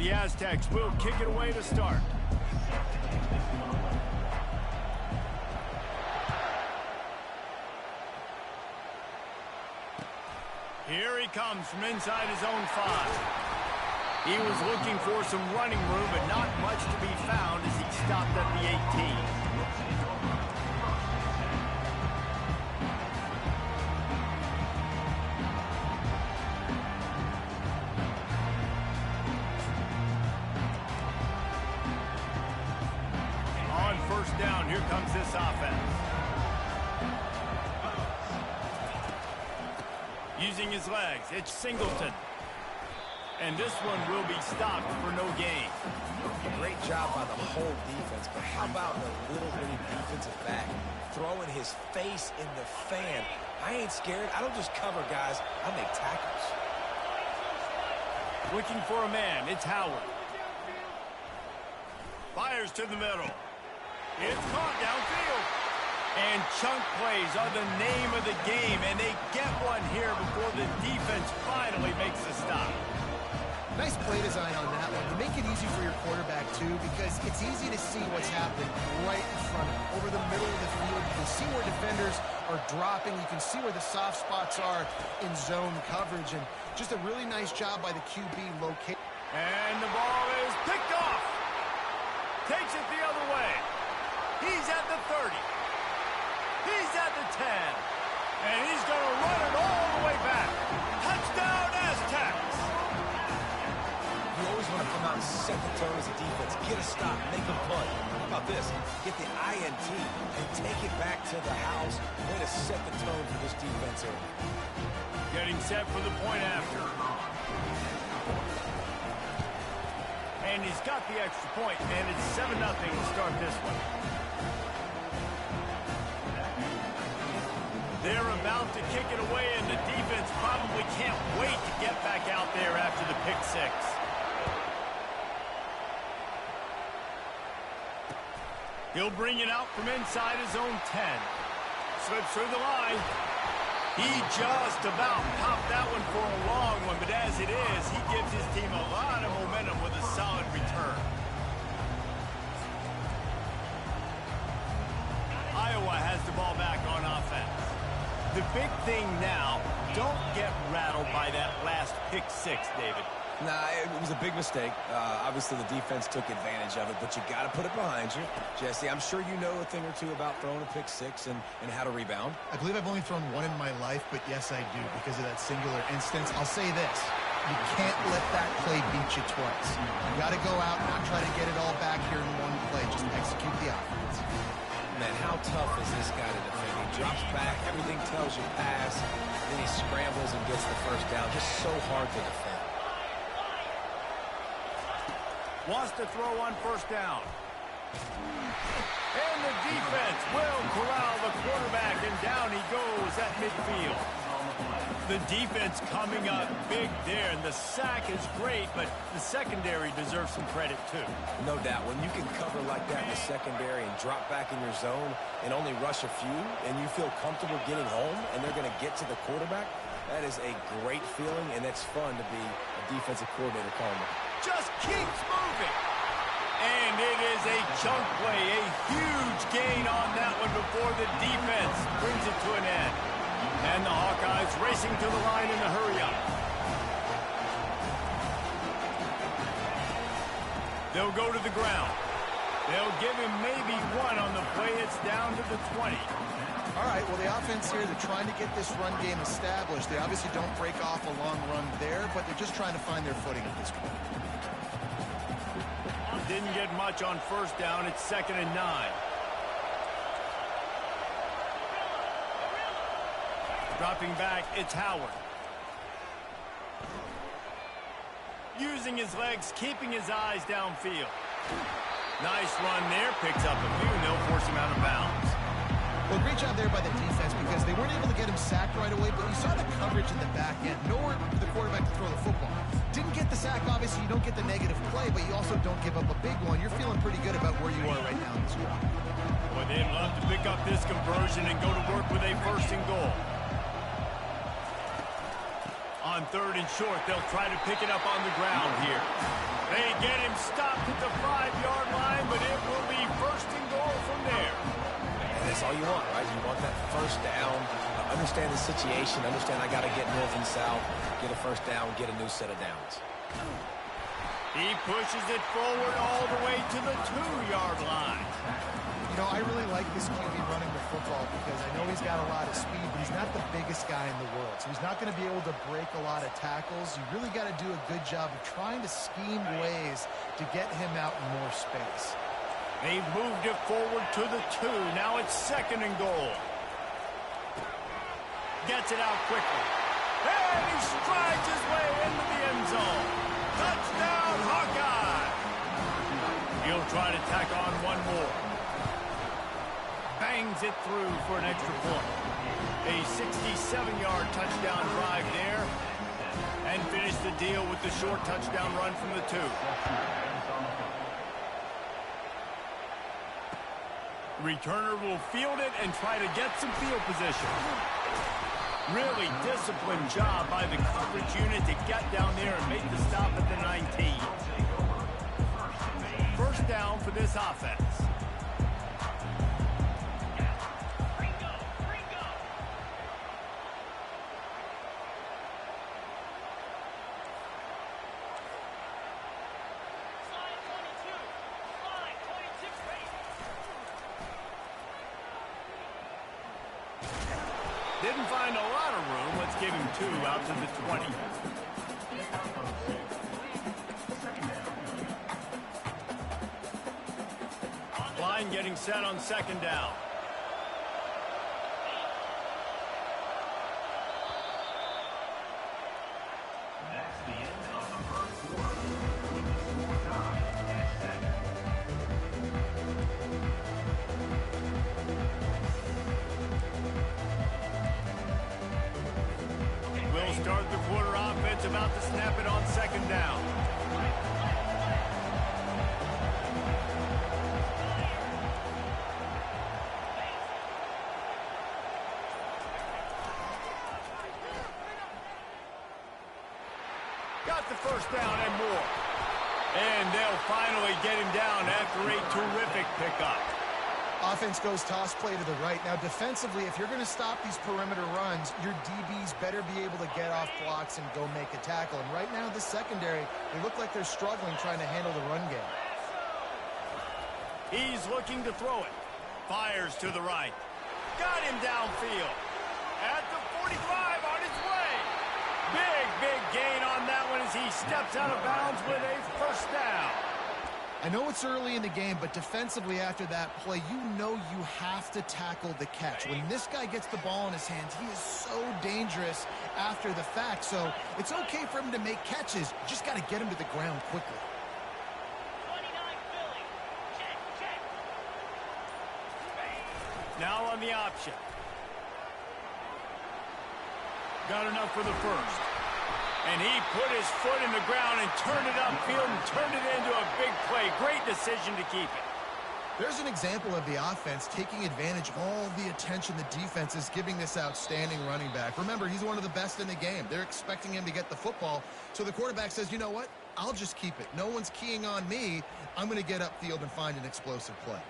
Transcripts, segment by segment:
The Aztecs will kick it away to start. Here he comes from inside his own 5. He was looking for some running room, but not much to be found as he stopped at the 18. On first down, here comes this offense. Using his legs, it's Singleton. And this one will be stopped for no gain. Great job by the whole defense, but how about the little bitty defensive back throwing his face in the fan? I ain't scared. I don't just cover guys. I make tackles. Looking for a man, it's Howard. Fires to the middle. It's caught downfield. And chunk plays are the name of the game, and they get one here before the defense finally makes the stop. Nice play design on that one. You make it easy for your quarterback, too, because it's easy to see what's happening right in front of him. Over the middle of the field, you can see where defenders are dropping. You can see where the soft spots are in zone coverage. And just a really nice job by the QB locate. And the ball is picked off. Takes it the other way. He's at the 30. He's at the 10. And he's going to run it all the way back. Touchdown, Aztecs. You always want to come out and set the tone as a defense. Get a stop, make a punt. How about this? Get the INT and take it back to the house. Way to set the tone for this defense here. Getting set for the point after. And he's got the extra point, and it's 7-0 to start this one. They're about to kick it away, and the defense probably can't wait to get back out there after the pick 6. He'll bring it out from inside his own 10. Slips through the line. He just about popped that one for a long one, but as it is, he gives his team a lot of momentum with a solid return. Iowa has the ball back on offense. The big thing now, don't get rattled by that last pick 6, David. Nah, it was a big mistake. Obviously, the defense took advantage of it, but you got to put it behind you. Jesse, I'm sure you know a thing or two about throwing a pick 6 and how to rebound. I believe I've only thrown one in my life, but yes, I do, because of that singular instance. I'll say this. You can't let that play beat you twice. You got to go out and not try to get it all back here in one play. Just execute the offense. Man, how tough is this guy to defend? He drops back, everything tells you pass, then he scrambles and gets the first down. Just so hard to defend. Wants to throw on first down. And the defense will corral the quarterback, and down he goes at midfield. The defense coming up big there, and the sack is great, but the secondary deserves some credit too. No doubt. When you can cover like that in the secondary and drop back in your zone and only rush a few, and you feel comfortable getting home, and they're going to get to the quarterback, that is a great feeling, and it's fun to be a defensive coordinator calling it. Just keeps moving. And it is a chunk play, a huge gain on that one before the defense brings it to an end. And the Hawkeyes racing to the line in a hurry-up. They'll go to the ground. They'll give him maybe one on the play. It's down to the 20. All right, well, the offense here, they're trying to get this run game established. They obviously don't break off a long run there, but they're just trying to find their footing at this point. Didn't get much on first down. It's 2nd and 9. Dropping back, it's Howard. Using his legs, keeping his eyes downfield. Nice run there. Picks up a few, and they'll force him out of bounds. Well, great job there by the defense because they weren't able to get him sacked right away, but you saw the coverage in the back end. Nowhere for the quarterback to throw the football. Didn't get the sack, obviously. You don't get the negative play, but you also don't give up a big one. You're feeling pretty good about where you are right now in this drive. Boy, they'd love to pick up this conversion and go to work with a 1st and goal. On 3rd and short, they'll try to pick it up on the ground here. They stopped at the 5-yard line, but it will be first and goal from there. And that's all you want, right? You want that first down. Understand the situation. Understand I got to get north and south, get a first down, get a new set of downs. He pushes it forward all the way to the 2-yard line. You know, I really like this QB running the football because I know he's got a lot of speed, but he's not the biggest guy in the world. So he's not going to be able to break a lot of tackles. You really got to do a good job of trying to scheme ways to get him out in more space. They've moved it forward to the 2. Now it's second and goal. Gets it out quickly. And he strides his way into the end zone. Touchdown, Hawkeye! He'll try to tack on one more. Bangs it through for an extra point. A 67-yard touchdown drive there. And finish the deal with the short touchdown run from the 2. Returner will field it and try to get some field position. Really disciplined job by the coverage unit to get down there and make the stop at the 19. First down for this offense. Didn't find a lot of room. Let's give him 2 out to the 20. Line getting set on second down. Start the quarter offense, about to snap it on second down. Got the first down and more. And they'll finally get him down after a terrific pickup. Offense goes toss play to the right. Now, defensively, if you're going to stop these perimeter runs, your DBs better be able to get off blocks and go make a tackle. And right now, this secondary, they look like they're struggling trying to handle the run game. He's looking to throw it. Fires to the right. Got him downfield. At the 45, on his way. Big gain on that one as he steps out of bounds with a first down. I know it's early in the game, but defensively after that play, you know you have to tackle the catch. When this guy gets the ball in his hands, he is so dangerous after the fact. So it's okay for him to make catches. You just got to get him to the ground quickly. 29 Philly. Check. Now on the option. Got enough for the first. And he put his foot in the ground and turned it upfield and turned it into a big play. Great decision to keep it. There's an example of the offense taking advantage of all the attention the defense is giving this outstanding running back. Remember, he's one of the best in the game. They're expecting him to get the football. So the quarterback says, you know what? I'll just keep it. No one's keying on me. I'm going to get upfield and find an explosive play.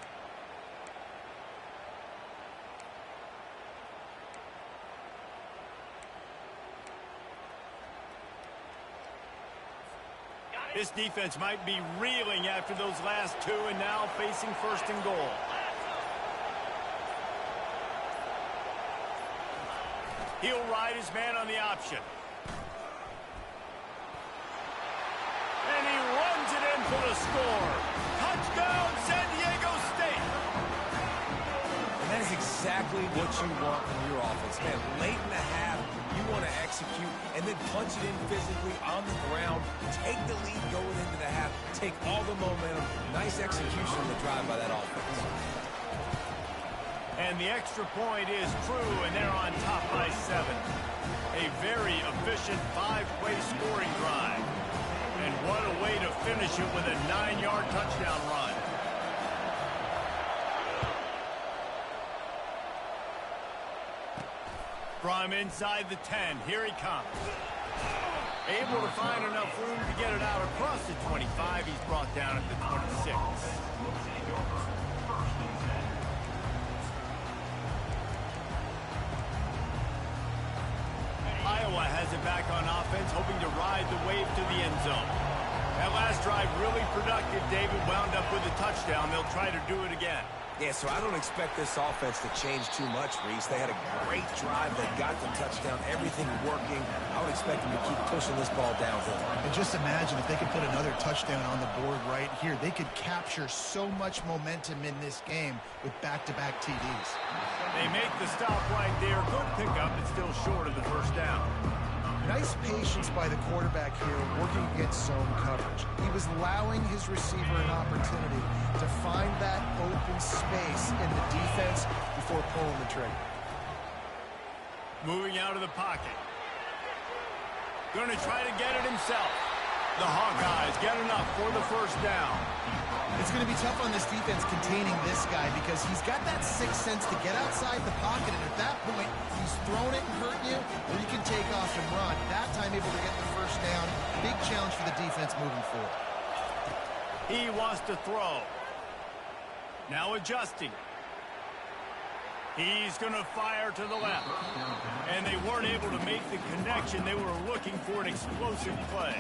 This defense might be reeling after those last 2 and now facing first and goal. He'll ride his man on the option. And he runs it in for the score. Touchdown, San Diego State. And that is exactly what you want from your offense. Man, late in the half, you want to execute and then punch it in physically on the ground. Take the lead going into the half. Take all the momentum. Nice execution on the drive by that offense. And the extra point is true, and they're on top by 7. A very efficient 5-play scoring drive. And what a way to finish it with a 9-yard touchdown run. From inside the 10, here he comes. Able to find enough room to get it out across the 25. He's brought down at the 26. Iowa has it back on offense, hoping to ride the wave to the end zone. That last drive really productive. David wound up with a touchdown. They'll try to do it again. Yeah, so I don't expect this offense to change too much, Reese. They had a great drive. They got the touchdown. Everything working. I would expect them to keep pushing this ball downhill. And just imagine if they could put another touchdown on the board right here. They could capture so much momentum in this game with back-to-back TDs. They make the stop right there. Good pickup, but still short of the first down. Nice patience by the quarterback here working against zone coverage. He was allowing his receiver an opportunity to find that open space in the defense before pulling the trigger. Moving out of the pocket. Going to try to get it himself. The Hawkeyes get enough for the first down. It's going to be tough on this defense containing this guy because he's got that sixth sense to get outside the pocket, and at that point, he's thrown it and hurt you, or you can take off and run. That time able to get the first down. Big challenge for the defense moving forward. He wants to throw. Now adjusting. He's going to fire to the left. And they weren't able to make the connection. They were looking for an explosive play.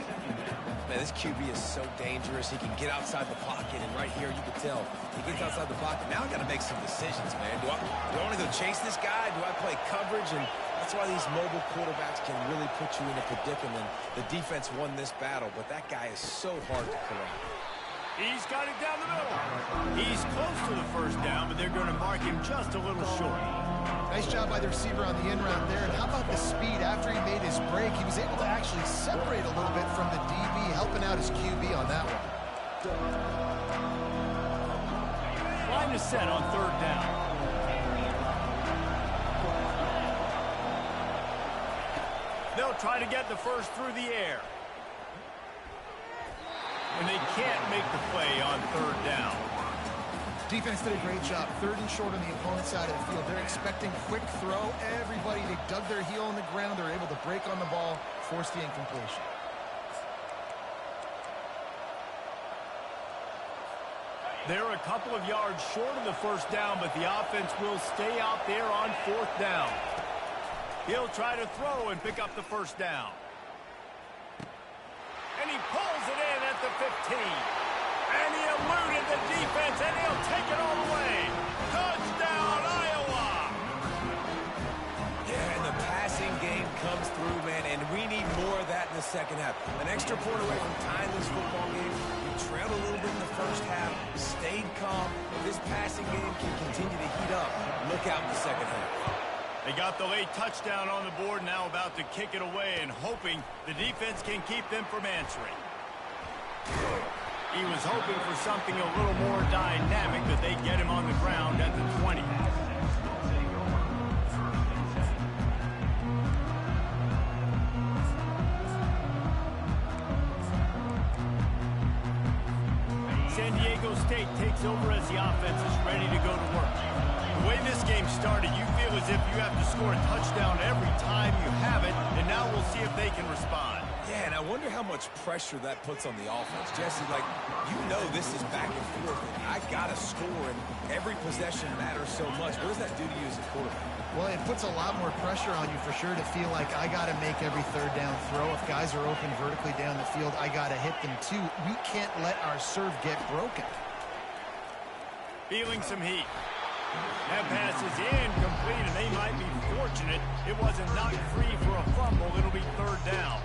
Man, this QB is so dangerous. He can get outside the pocket, and right here you can tell he gets outside the pocket. Now I got to make some decisions, man. Do I want to go chase this guy? Do I play coverage? And that's why these mobile quarterbacks can really put you in a predicament. The defense won this battle, but that guy is so hard to corral. He's got it down the middle. He's close to the first down, but they're going to mark him just a little short. Nice job by the receiver on the in route there. And how about the speed after he made his break? He was able to actually separate a little bit from the DB, helping out his QB on that one. Line is set on third down. They'll try to get the first through the air. And they can't make the play on third down. Defense did a great job. Third and short on the opponent's side of the field. They're expecting quick throw. Everybody, they dug their heel on the ground. They're able to break on the ball, force the incompletion. They're a couple of yards short of the first down, but the offense will stay out there on fourth down. He'll try to throw and pick up the first down. And he pulls it in at the 15. And he eluded the defense, and he'll take it all the way. Touchdown, Iowa! Yeah, and the passing game comes through, man, and we need more of that in the second half. An extra point away from tying this football game. You trailed a little bit in the first half, stayed calm. If this passing game can continue to heat up, look out in the second half. They got the late touchdown on the board, now about to kick it away and hoping the defense can keep them from answering. He was hoping for something a little more dynamic, but they get him on the ground at the 20. San Diego State takes over as the offense is ready to go to work. The way this game started, you feel as if you have to score a touchdown every time you have it, and now we'll see if they can respond. Yeah, and I wonder how much pressure that puts on the offense. Jesse, like, you know this is back and forth, and I got to score, and every possession matters so much. What does that do to you as a quarterback? Well, it puts a lot more pressure on you for sure to feel like I got to make every third down throw. If guys are open vertically down the field, I got to hit them too. We can't let our serve get broken. Feeling some heat. That pass is incomplete, and they might be fortunate it wasn't knocked free for a fumble. It'll be third down.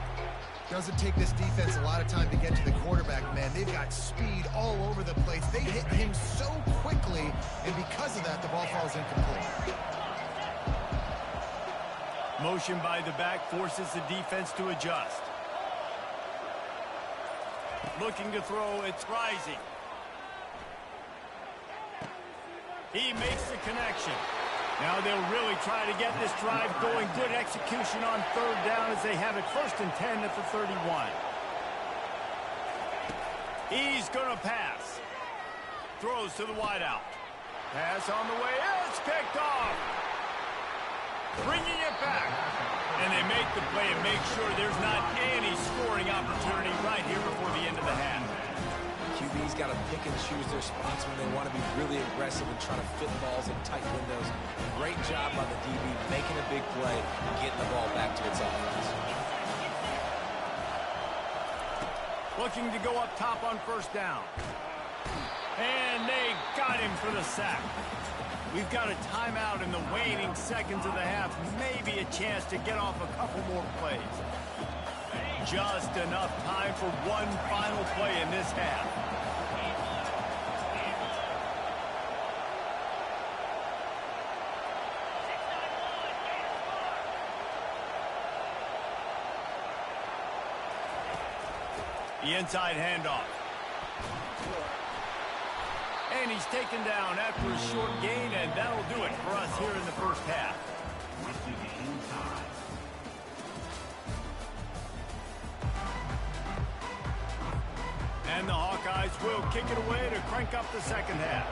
Doesn't take this defense a lot of time to get to the quarterback, man. They've got speed all over the place. They hit him so quickly, and because of that, the ball falls incomplete. Motion by the back forces the defense to adjust. Looking to throw, it's rising. He makes the connection. Now they'll really try to get this drive going. Good execution on third down as they have it first and 10 at the 31. He's going to pass. Throws to the wideout. Pass on the way. It's picked off. Bringing it back. And they make the play and make sure there's not any scoring opportunity right here before the end of the half. QB's got to pick and choose their spots when they want to be really aggressive and try to fit balls in tight windows. Great job by the DB making a big play and getting the ball back to its offense. Looking to go up top on first down. And they got him for the sack. We've got a timeout in the waning seconds of the half. Maybe a chance to get off a couple more plays. Just enough time for one final play in this half. The inside handoff. And he's taken down after a short gain, and that'll do it for us here in the first half. And the Hawkeyes will kick it away to crank up the second half.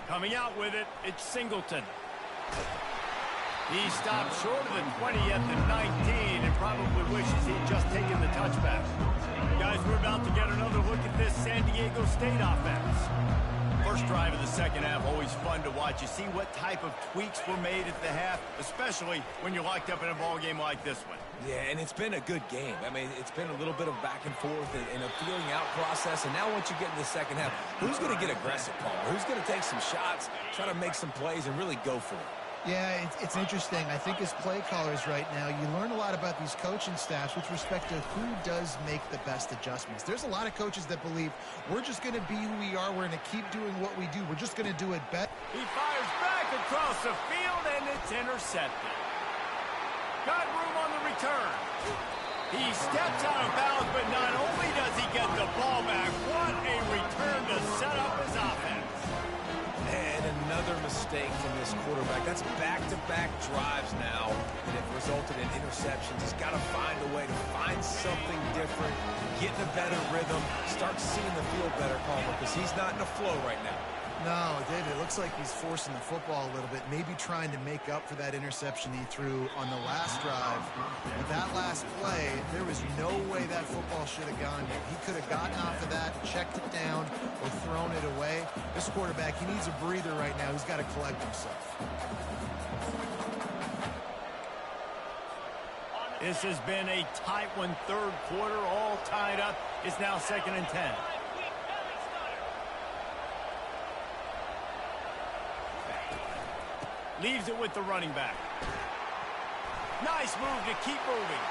Coming out with it, it's Singleton. He stopped short of the 20 at the 19 and probably wishes he'd just taken the touchback. Guys, we're about to get another look at this San Diego State offense. First drive of the second half, always fun to watch. You see what type of tweaks were made at the half, especially when you're locked up in a ball game like this one. Yeah, and it's been a good game. I mean, it's been a little bit of back and forth and a feeling out process. And now once you get in the second half, who's going to get aggressive, Palmer? Who's going to take some shots, try to make some plays, and really go for it? Yeah, it's interesting. I think as play callers right now, you learn a lot about these coaching staffs with respect to who does make the best adjustments. There's a lot of coaches that believe we're just going to be who we are. We're going to keep doing what we do. We're just going to do it better. He fires back across the field, and it's intercepted. Got room on the return. He steps out of bounds, but not only does he get the ball back, what a return to set up his offense. And another mistake from this quarterback. That's back-to-back drives now that have resulted in interceptions. He's got to find a way to find something different, get in a better rhythm, start seeing the field better, Palmer, because he's not in a flow right now. No, David, it looks like he's forcing the football a little bit, maybe trying to make up for that interception he threw on the last drive. With that last play, there was no way that football should have gone there. He could have gotten off of that, checked it down, or thrown it away. This quarterback, he needs a breather right now. He's got to collect himself. This has been a tight one, third quarter, all tied up. It's now 2nd and 10. Leaves it with the running back. Nice move to keep moving.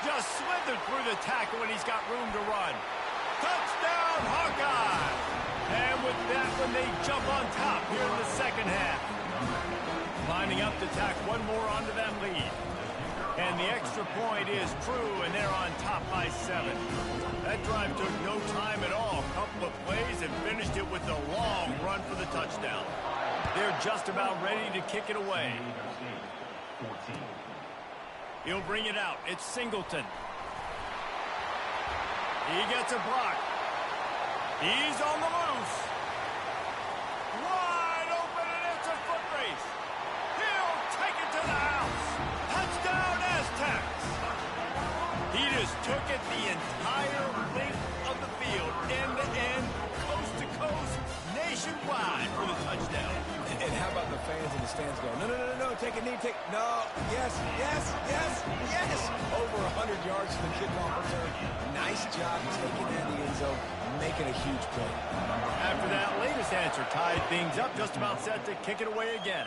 Just slithered through the tackle when he's got room to run. Touchdown, Hawkeye! And with that one, they jump on top here in the second half. Lining up to tack one more onto that lead. And the extra point is true, and they're on top by 7. That drive took no time at all. A couple of plays and finished it with a long run for the touchdown. They're just about ready to kick it away. He'll bring it out. It's Singleton. He gets a block. He's on the loose. Wide open, and it's a foot race. He'll take it to the house. Touchdown, Aztecs. He just took it the entire length of the field, end to end, coast to coast, nationwide for the touchdown. And how about the fans in the stands going, no, take a knee, no, yes. Over 100 yards to the kickoff return. Nice job taking that in the end zone, making a huge play. After that latest answer tied things up, just about set to kick it away again.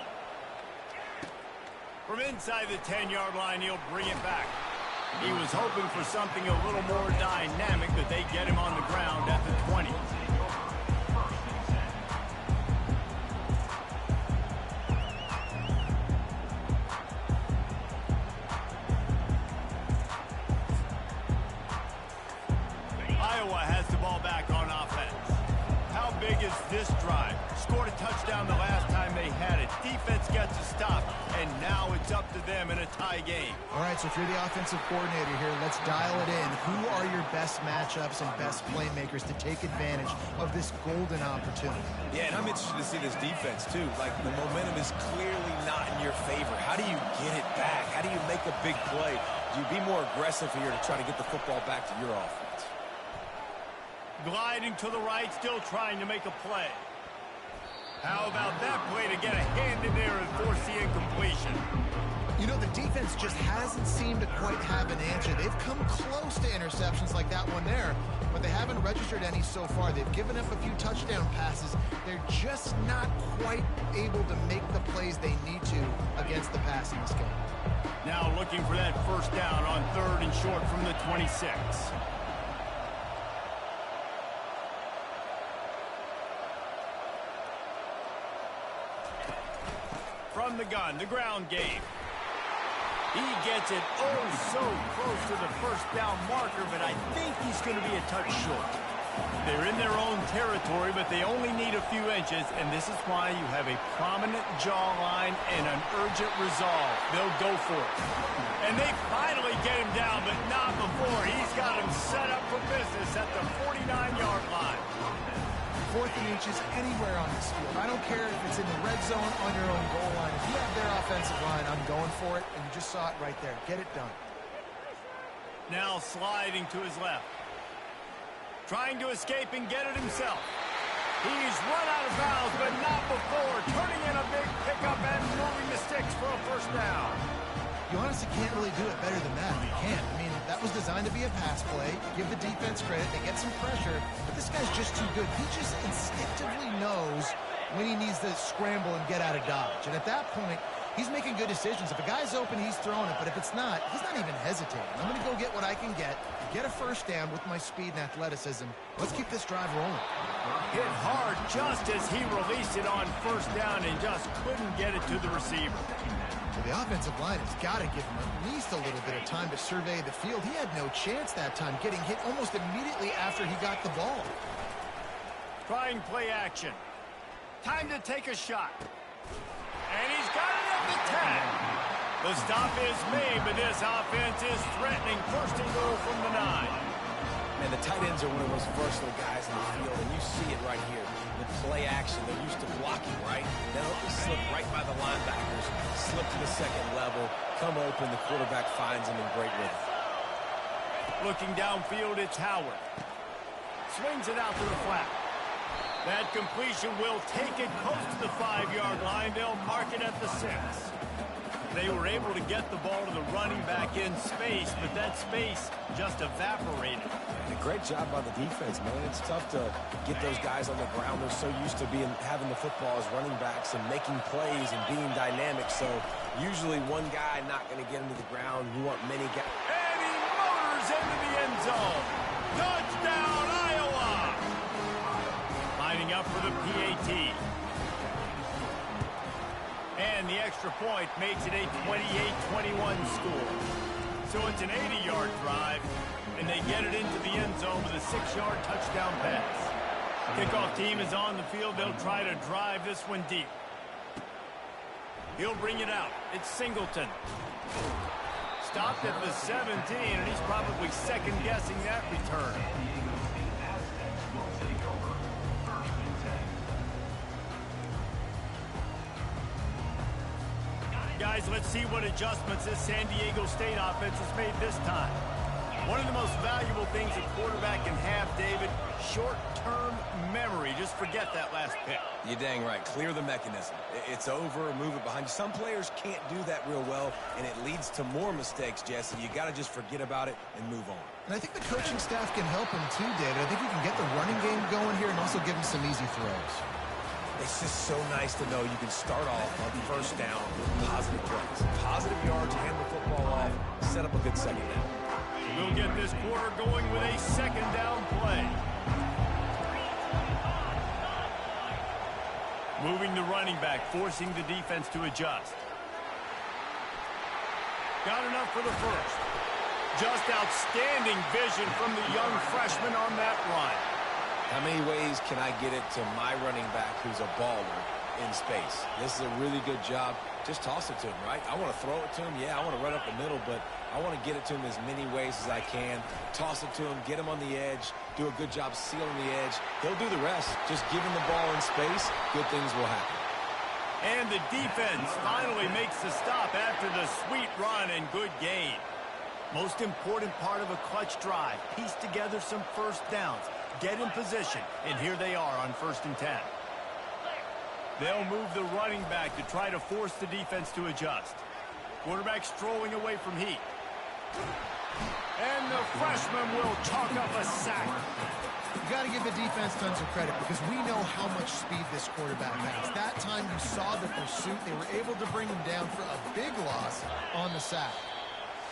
From inside the 10-yard line, he'll bring it back. He was hoping for something a little more dynamic, but they get him on the ground at the 20. Iowa has the ball back on offense. How big is this drive? Scored a touchdown the last time they had it. Defense gets a stop. and now it's up to them in a tie game. All right, so if you're the offensive coordinator here, let's dial it in. Who are your best matchups and best playmakers to take advantage of this golden opportunity? Yeah, and I'm interested to see this defense, too. Like, the momentum is clearly not in your favor. How do you get it back? How do you make a big play? Do you be more aggressive here to try to get the football back to your offense? Gliding to the right, still trying to make a play. How about that play to get a hand in there and force the incompletion? You know, the defense just hasn't seemed to quite have an answer. They've come close to interceptions like that one there, but they haven't registered any so far. They've given up a few touchdown passes. They're just not quite able to make the plays they need to against the pass in this game. Now looking for that first down on 3rd and short from the 26. From the gun, the ground game. He gets it oh so close to the first down marker, but I think he's going to be a touch short. They're in their own territory, but they only need a few inches, and this is why you have a prominent jawline and an urgent resolve. They'll go for it. And they finally get him down, but not before. He's got him set up for business at the 49-yard line. 4th and inches anywhere on this field. I don't care if it's in the red zone on your own goal line. If you have their offensive line, I'm going for it, and you just saw it right there. Get it done. Now sliding to his left. Trying to escape and get it himself. He's run out of bounds, but not before. Turning in a big pickup and moving the sticks for a first down. You honestly can't really do it better than that. You can't. I mean, that was designed to be a pass play. Give the defense credit. They get some pressure, but this guy's just too good. He just instinctively knows when he needs to scramble and get out of dodge. And at that point, he's making good decisions. If a guy's open, he's throwing it. But if it's not, he's not even hesitating. I'm going to go get what I can get a first down with my speed and athleticism. Let's keep this drive rolling. Hit hard just as he released it on first down and just couldn't get it to the receiver. Well, the offensive line has got to give him at least a little bit of time to survey the field. He had no chance that time, getting hit almost immediately after he got the ball. Trying play action. Time to take a shot. And he's got it at the 10. The stop is made, but this offense is threatening first and goal from the 9. And the tight ends are one of the most versatile guys in the field, and you see it right here. The play action, they're used to blocking, right? They'll slip right by the linebackers, slip to the second level, come open, the quarterback finds them in great rhythm. Looking downfield, it's Howard. Swings it out to the flat. That completion will take it close to the 5-yard line. They'll mark it at the 6. They were able to get the ball to the running back in space, but that space just evaporated. And a great job by the defense, man. It's tough to get those guys on the ground. They're so used to having the football as running backs and making plays and being dynamic. So usually one guy not going to get into the ground. You want many guys. And he motors into the end zone. Touchdown, Iowa! Lining up for the PAT. And the extra point makes it a 28-21 score. So it's an 80-yard drive, and they get it into the end zone with a 6-yard touchdown pass. Kickoff team is on the field. They'll try to drive this one deep. He'll bring it out. It's Singleton. Stopped at the 17, and he's probably second-guessing that return. Guys, let's see what adjustments this San Diego State offense has made this time. One of the most valuable things a quarterback can have, David, short-term memory. Just forget that last pick. You're dang right. Clear the mechanism. It's over, move it behind you. Some players can't do that real well, and it leads to more mistakes, Jesse. You got to just forget about it and move on. And I think the coaching staff can help him too, David. I think you can get the running game going here and also give him some easy throws. It's just so nice to know you can start off on first down with positive plays. Positive yards, hand the football off, set up a good second down. We'll get this quarter going with a second down play. Moving the running back, forcing the defense to adjust. Got enough for the first. Just outstanding vision from the young freshman on that run. How many ways can I get it to my running back who's a baller in space. This is a really good job. Just toss it to him, right? I want to throw it to him. Yeah, I want to run up the middle, but I want to get it to him as many ways as I can. Toss it to him, get him on the edge, do a good job sealing the edge. He'll do the rest. Just give him the ball in space, good things will happen. And the defense finally makes the stop after the sweet run and good gain. Most important part of a clutch drive, piece together some first downs, get in position, and here they are on 1st and 10. They'll move the running back to try to force the defense to adjust. Quarterback strolling away from heat. And the freshman will chalk up a sack. You got to give the defense tons of credit because we know how much speed this quarterback has. That time you saw the pursuit. They were able to bring him down for a big loss on the sack.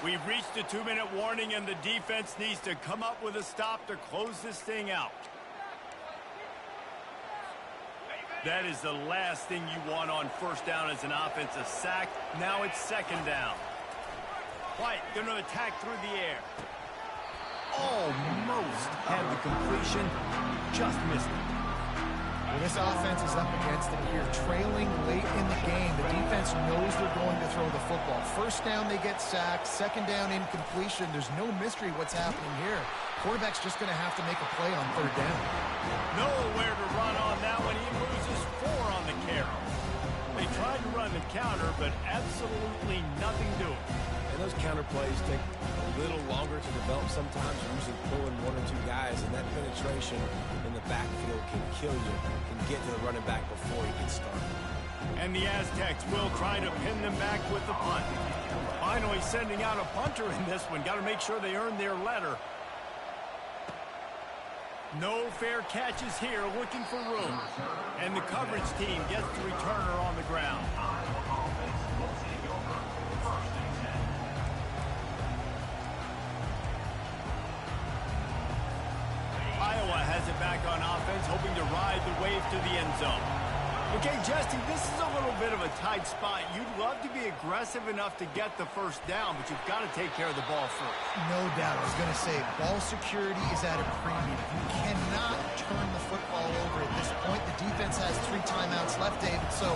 We've reached a 2-minute warning, and the defense needs to come up with a stop to close this thing out. That is the last thing you want on 1st down as an offensive sack. Now it's 2nd down. White going to attack through the air. Almost had the completion, just missed it. Well, this offense is up against it here. Trailing late in the game, the defense knows they're going to throw the football. 1st down, they get sacked. 2nd down, incompletion. There's no mystery what's happening here. Quarterback's just going to have to make a play on 3rd down. Nowhere to run on that one. He loses 4 on the carry. They tried to run the counter, but absolutely nothing doing. And those counter plays take a little longer to develop sometimes. You're usually pulling 1 or 2 guys, and that penetration in the backfield can kill you, can get to the running back before he gets started. And the Aztecs will try to pin them back with the punt. Finally sending out a punter in this one. Got to make sure they earn their letter. No fair catches here, looking for room. And the coverage team gets the returner on the ground. Iowa has it back on offense, hoping to ride the wave to the end zone. Okay, Jesse, this is a little bit of a tight spot. You'd love to be aggressive enough to get the 1st down, but you've got to take care of the ball first. No doubt. I was going to say, ball security is at a premium. You cannot turn the football over at this point. The defense has 3 timeouts left, David, so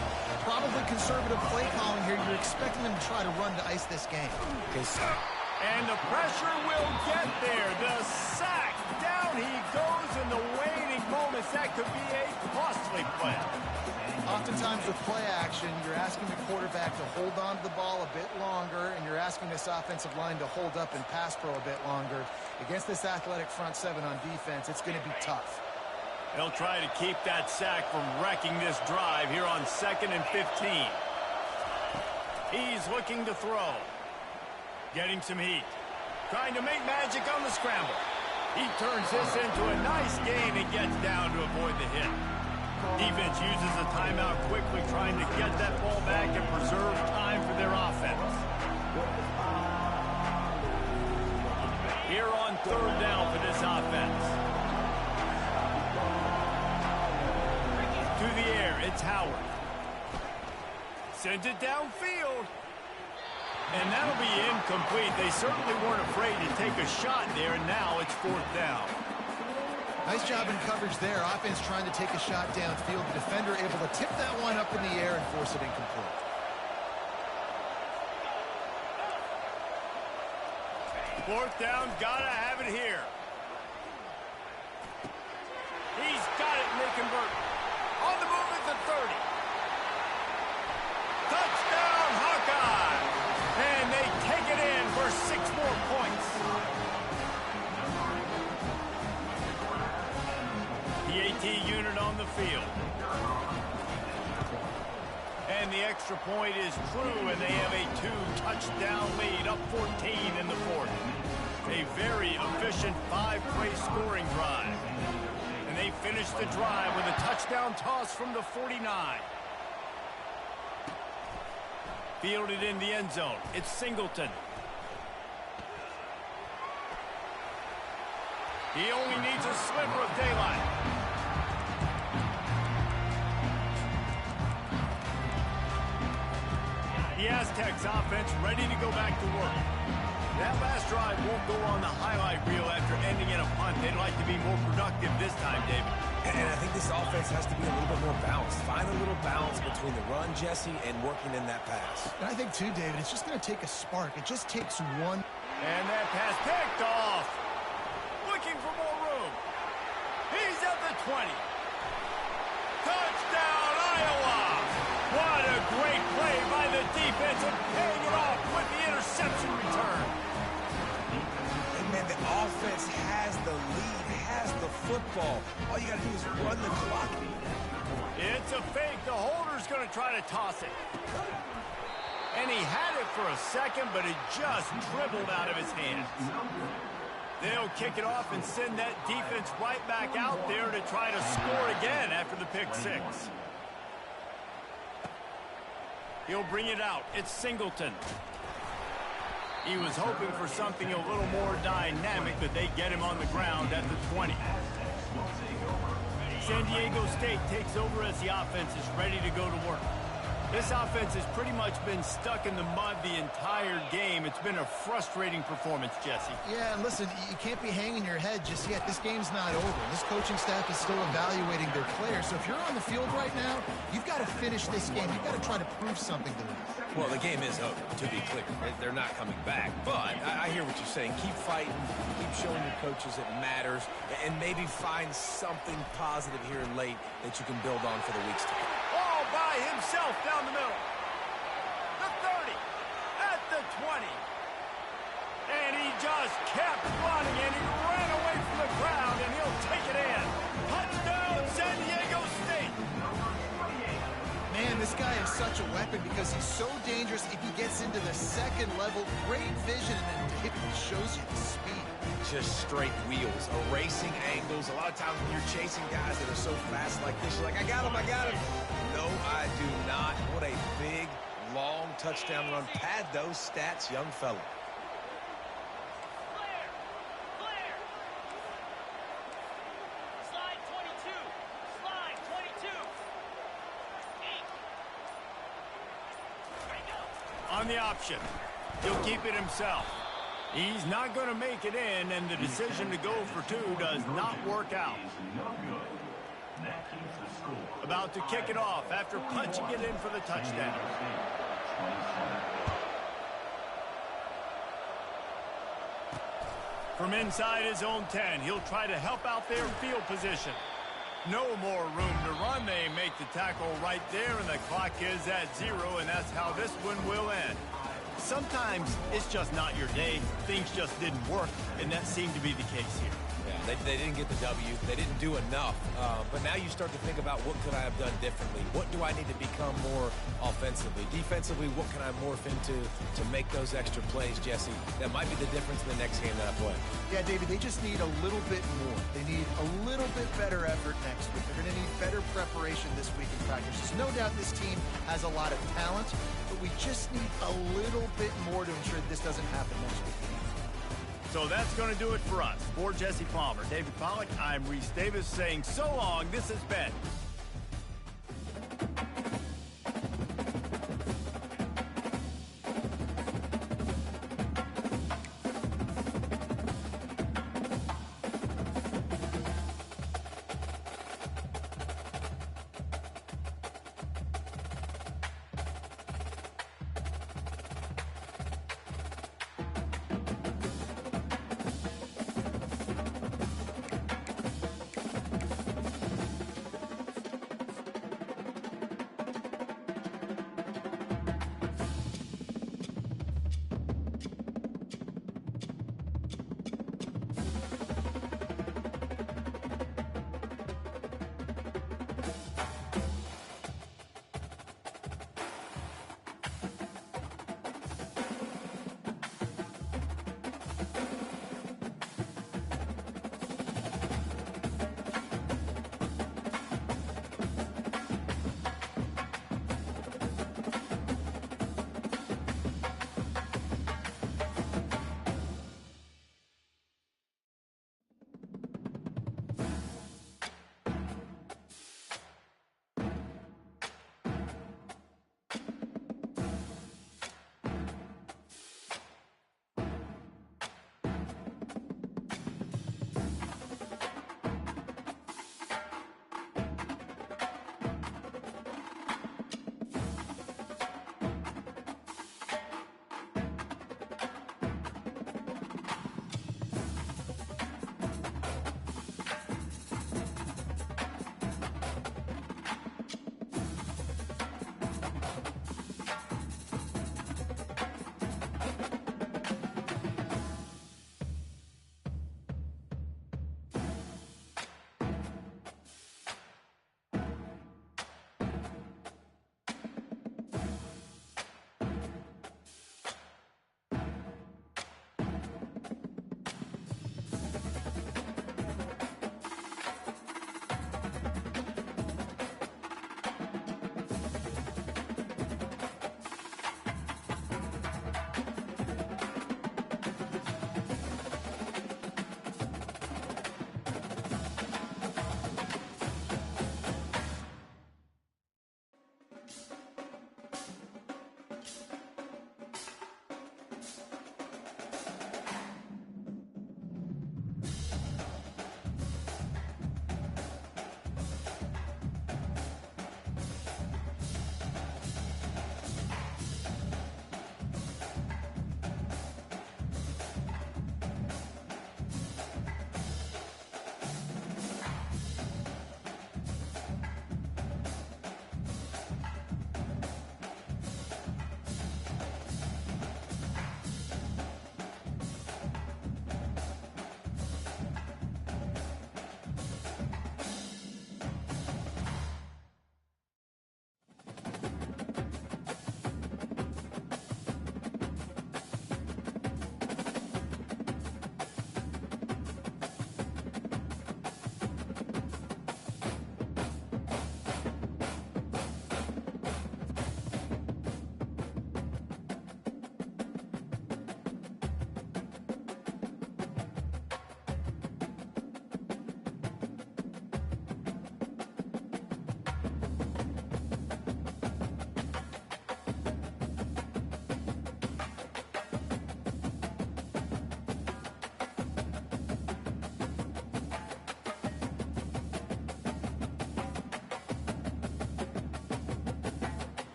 probably conservative play calling here. You're expecting them to try to run to ice this game. And the pressure will get there. The sack. Down he goes in the waning moments. That could be a costly play. Oftentimes with play action, you're asking the quarterback to hold on to the ball a bit longer, and you're asking this offensive line to hold up and pass pro a bit longer. Against this athletic front 7 on defense, it's going to be tough. They'll try to keep that sack from wrecking this drive here on 2nd and 15. He's looking to throw. Getting some heat. Trying to make magic on the scramble. He turns this into a nice gain and gets down to avoid the hit. Defense uses a timeout quickly, trying to get that ball back and preserve time for their offense. Here on 3rd down for this offense. To the air, it's Howard. Sends it downfield. And that'll be incomplete. They certainly weren't afraid to take a shot there, and now it's 4th down. Nice job in coverage there. Offense trying to take a shot downfield. The defender able to tip that one up in the air and force it incomplete. Fourth down, gotta have it here. He's got it, Nickenberg. On the move at the 30. Touchdown, Hawkeye! And they take it in for 6 more points. The AT unit on the field. And the extra point is true, and they have a 2-touchdown lead, up 14 in the 4th. A very efficient 5-play scoring drive. And they finish the drive with a touchdown toss from the 49. Fielded in the end zone. It's Singleton. He only needs a sliver of daylight. The Aztecs offense ready to go back to work. That last drive won't go on the highlight reel after ending in a punt. They'd like to be more productive this time, David. And I think this offense has to be a little bit more balanced. Find a little balance between the run, Jesse, and working in that pass. And I think, too, David, it's just going to take a spark. It just takes one. And that pass picked off. Looking for more room. He's at the 20. Touchdown, Iowa! What a great play by the defense and paying it off with the interception return. And, man, the offense has the lead, has the football. All you got to do is run the clock. It's a fake. The holder's going to try to toss it. And he had it for a second, but it just dribbled out of his hands. They'll kick it off and send that defense right back out there to try to score again after the pick six. He'll bring it out. It's Singleton. He was hoping for something a little more dynamic, but they get him on the ground at the 20. San Diego State takes over as the offense is ready to go to work. This offense has pretty much been stuck in the mud the entire game. It's been a frustrating performance, Jesse. Yeah, and listen, you can't be hanging your head just yet. This game's not over. This coaching staff is still evaluating their players. So if you're on the field right now, you've got to finish this game. You've got to try to prove something to them. Well, the game is over, to be clear. They're not coming back. But I hear what you're saying. Keep fighting. Keep showing your coaches it matters. And maybe find something positive here in late that you can build on for the weeks to come. All by himself down the middle. The 30. At the 20. And he just kept running, and he ran away from the crowd, and he'll take it in. Touchdown, San Diego State. Man, this guy is such a weapon because he's so dangerous if he gets into the second level. Great vision, and then it shows you the speed. Just straight wheels, erasing angles. A lot of times when you're chasing guys that are so fast like this, you're like, I got him. No, I do not. What a big, long touchdown run. Pad those stats, young fella. Clear. Slide 22. Slide 22. 8. Bring up. On the option. He'll keep it himself. He's not going to make it in, and the decision to go for two does not work out. About to kick it off after punching it in for the touchdown. From inside his own 10, he'll try to help out their field position. No more room to run. They make the tackle right there, and the clock is at 0, and that's how this one will end. Sometimes it's just not your day. Things just didn't work, and that seemed to be the case here. Yeah, they didn't get the W. They didn't do enough. But now you start to think about what could I have done differently? What do I need to become more offensively? Defensively, what can I morph into to make those extra plays, Jesse? That might be the difference in the next game that I play. Yeah, David, they just need a little bit more. They need a little bit better effort next week. They're going to need better preparation this week in practice. There's no doubt this team has a lot of talent, but we just need a little bit more to ensure this doesn't happen next week. So that's going to do it for us. For Jesse Palmer, David Pollack, I'm Reese Davis saying so long. This has been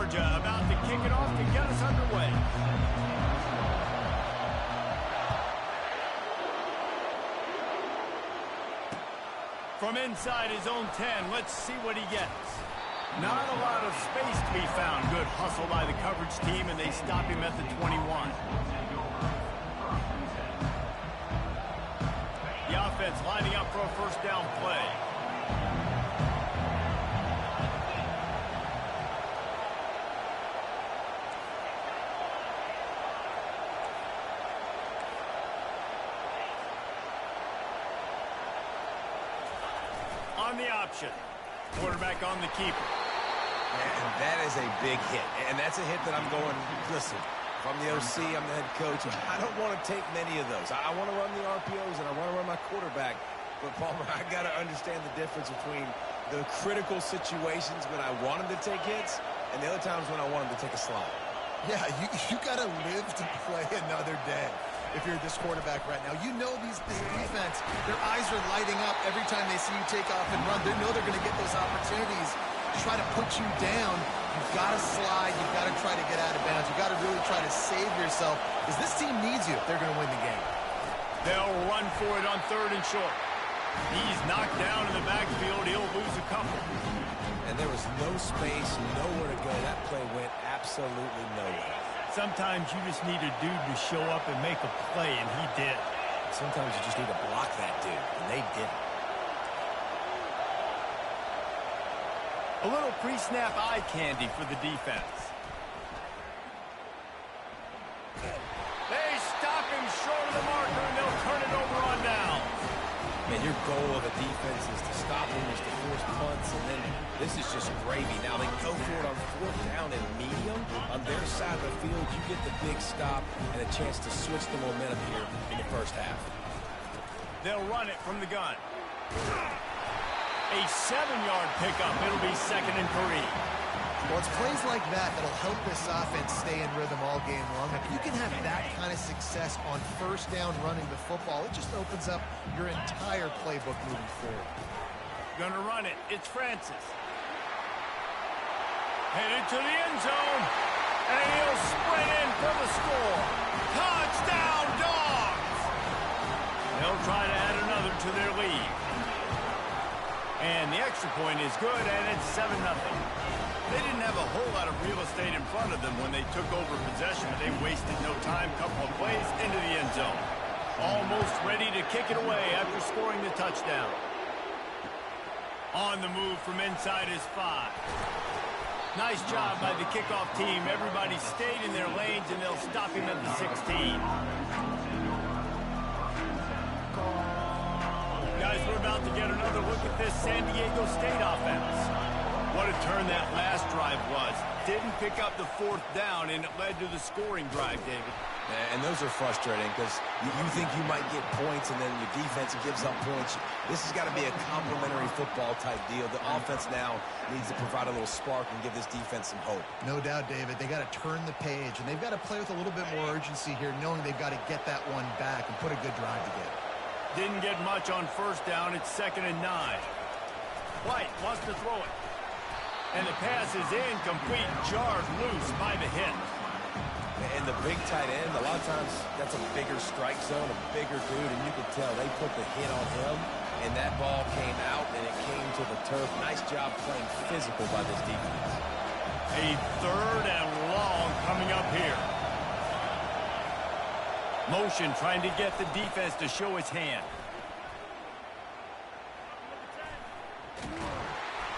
Georgia about to kick it off to get us underway. From inside his own 10, let's see what he gets. Not a lot of space to be found. Good hustle by the coverage team, and they stop him at the 21. The offense lining up for a first down play. On the option. Quarterback on the keeper. And that is a big hit. And that's a hit that I'm going, listen, from the OC, I'm the head coach. I don't want to take many of those. I want to run the RPOs and I want to run my quarterback. But, Palmer, I got to understand the difference between the critical situations when I want him to take hits and the other times when I want him to take a slide. Yeah, you got to live to play another day. If you're this quarterback right now, you know this defense, their eyes are lighting up every time they see you take off and run. They know they're going to get those opportunities to try to put you down. You've got to slide. You've got to try to get out of bounds. You've got to really try to save yourself because this team needs you if they're going to win the game. They'll run for it on 3rd and short. He's knocked down in the backfield. He'll lose a couple. And there was no space, nowhere to go. That play went absolutely nowhere. Sometimes you just need a dude to show up and make a play, and he did. Sometimes you just need to block that dude, and they didn't. A little pre-snap eye candy for the defense. They stop him short of the marker, and they'll turn it over on down. And your goal of the defense is to stop him, is to force punts, and then this is just gravy. Now they go for it on 4th down and medium. On their side of the field, you get the big stop and a chance to switch the momentum here in the first half. They'll run it from the gun. A 7-yard pickup. It'll be 2nd and 3. Well, it's plays like that that'll help this offense stay in rhythm all game long. If you can have that kind of success on 1st down running the football, it just opens up your entire playbook moving forward. Gonna run it. It's Francis. Headed to the end zone. And he'll sprint in for the score. Touchdown, Dogs! They'll try to add another to their lead. And the extra point is good, and it's 7-0. They didn't have a whole lot of real estate in front of them when they took over possession, but they wasted no time. Couple of plays into the end zone. Almost ready to kick it away after scoring the touchdown. On the move from inside his 5. Nice job by the kickoff team. Everybody stayed in their lanes, and they'll stop him at the 16. Guys, we're about to get another look at this San Diego State offense. What a turn that last drive was. Didn't pick up the 4th down, and it led to the scoring drive, David. And those are frustrating because you think you might get points and then your defense gives up points. This has got to be a complementary football type deal. The offense now needs to provide a little spark and give this defense some hope. No doubt, David. They got to turn the page, and they've got to play with a little bit more urgency here, knowing they've got to get that one back and put a good drive together. Didn't get much on 1st down. It's 2nd and 9. White wants to throw it. And the pass is incomplete, jarred loose by the hit. And the big tight end, a lot of times that's a bigger strike zone, a bigger dude, and you could tell they put the hit on him, and that ball came out, and it came to the turf. Nice job playing physical by this defense. A 3rd and long coming up here. Motion trying to get the defense to show his hand.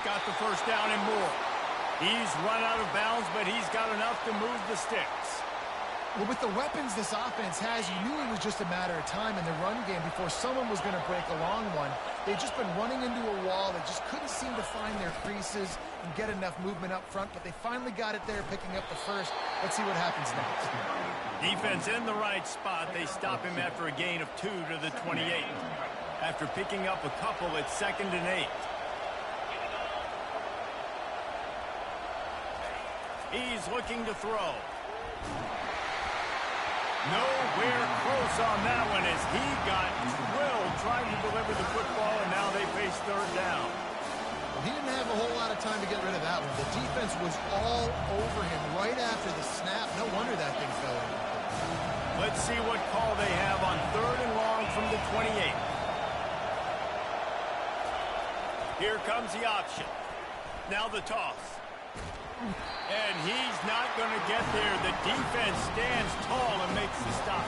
Got the 1st down and more. He's run out of bounds, but he's got enough to move the sticks. Well, with the weapons this offense has, you knew it was just a matter of time in the run game before someone was going to break a long one. They've just been running into a wall. They just couldn't seem to find their creases and get enough movement up front, but they finally got it there, picking up the 1st. Let's see what happens next. Defense in the right spot. They stop him after a gain of 2 to the 28. After picking up a couple, it's 2nd and 8. He's looking to throw. Nowhere close on that one as he got drilled trying to deliver the football, and now they face 3rd down. He didn't have a whole lot of time to get rid of that one. The defense was all over him right after the snap. No wonder that thing fell in. Let's see what call they have on 3rd and long from the 28. Here comes the option. Now the toss. And he's not going to get there. The defense stands tall and makes the stop.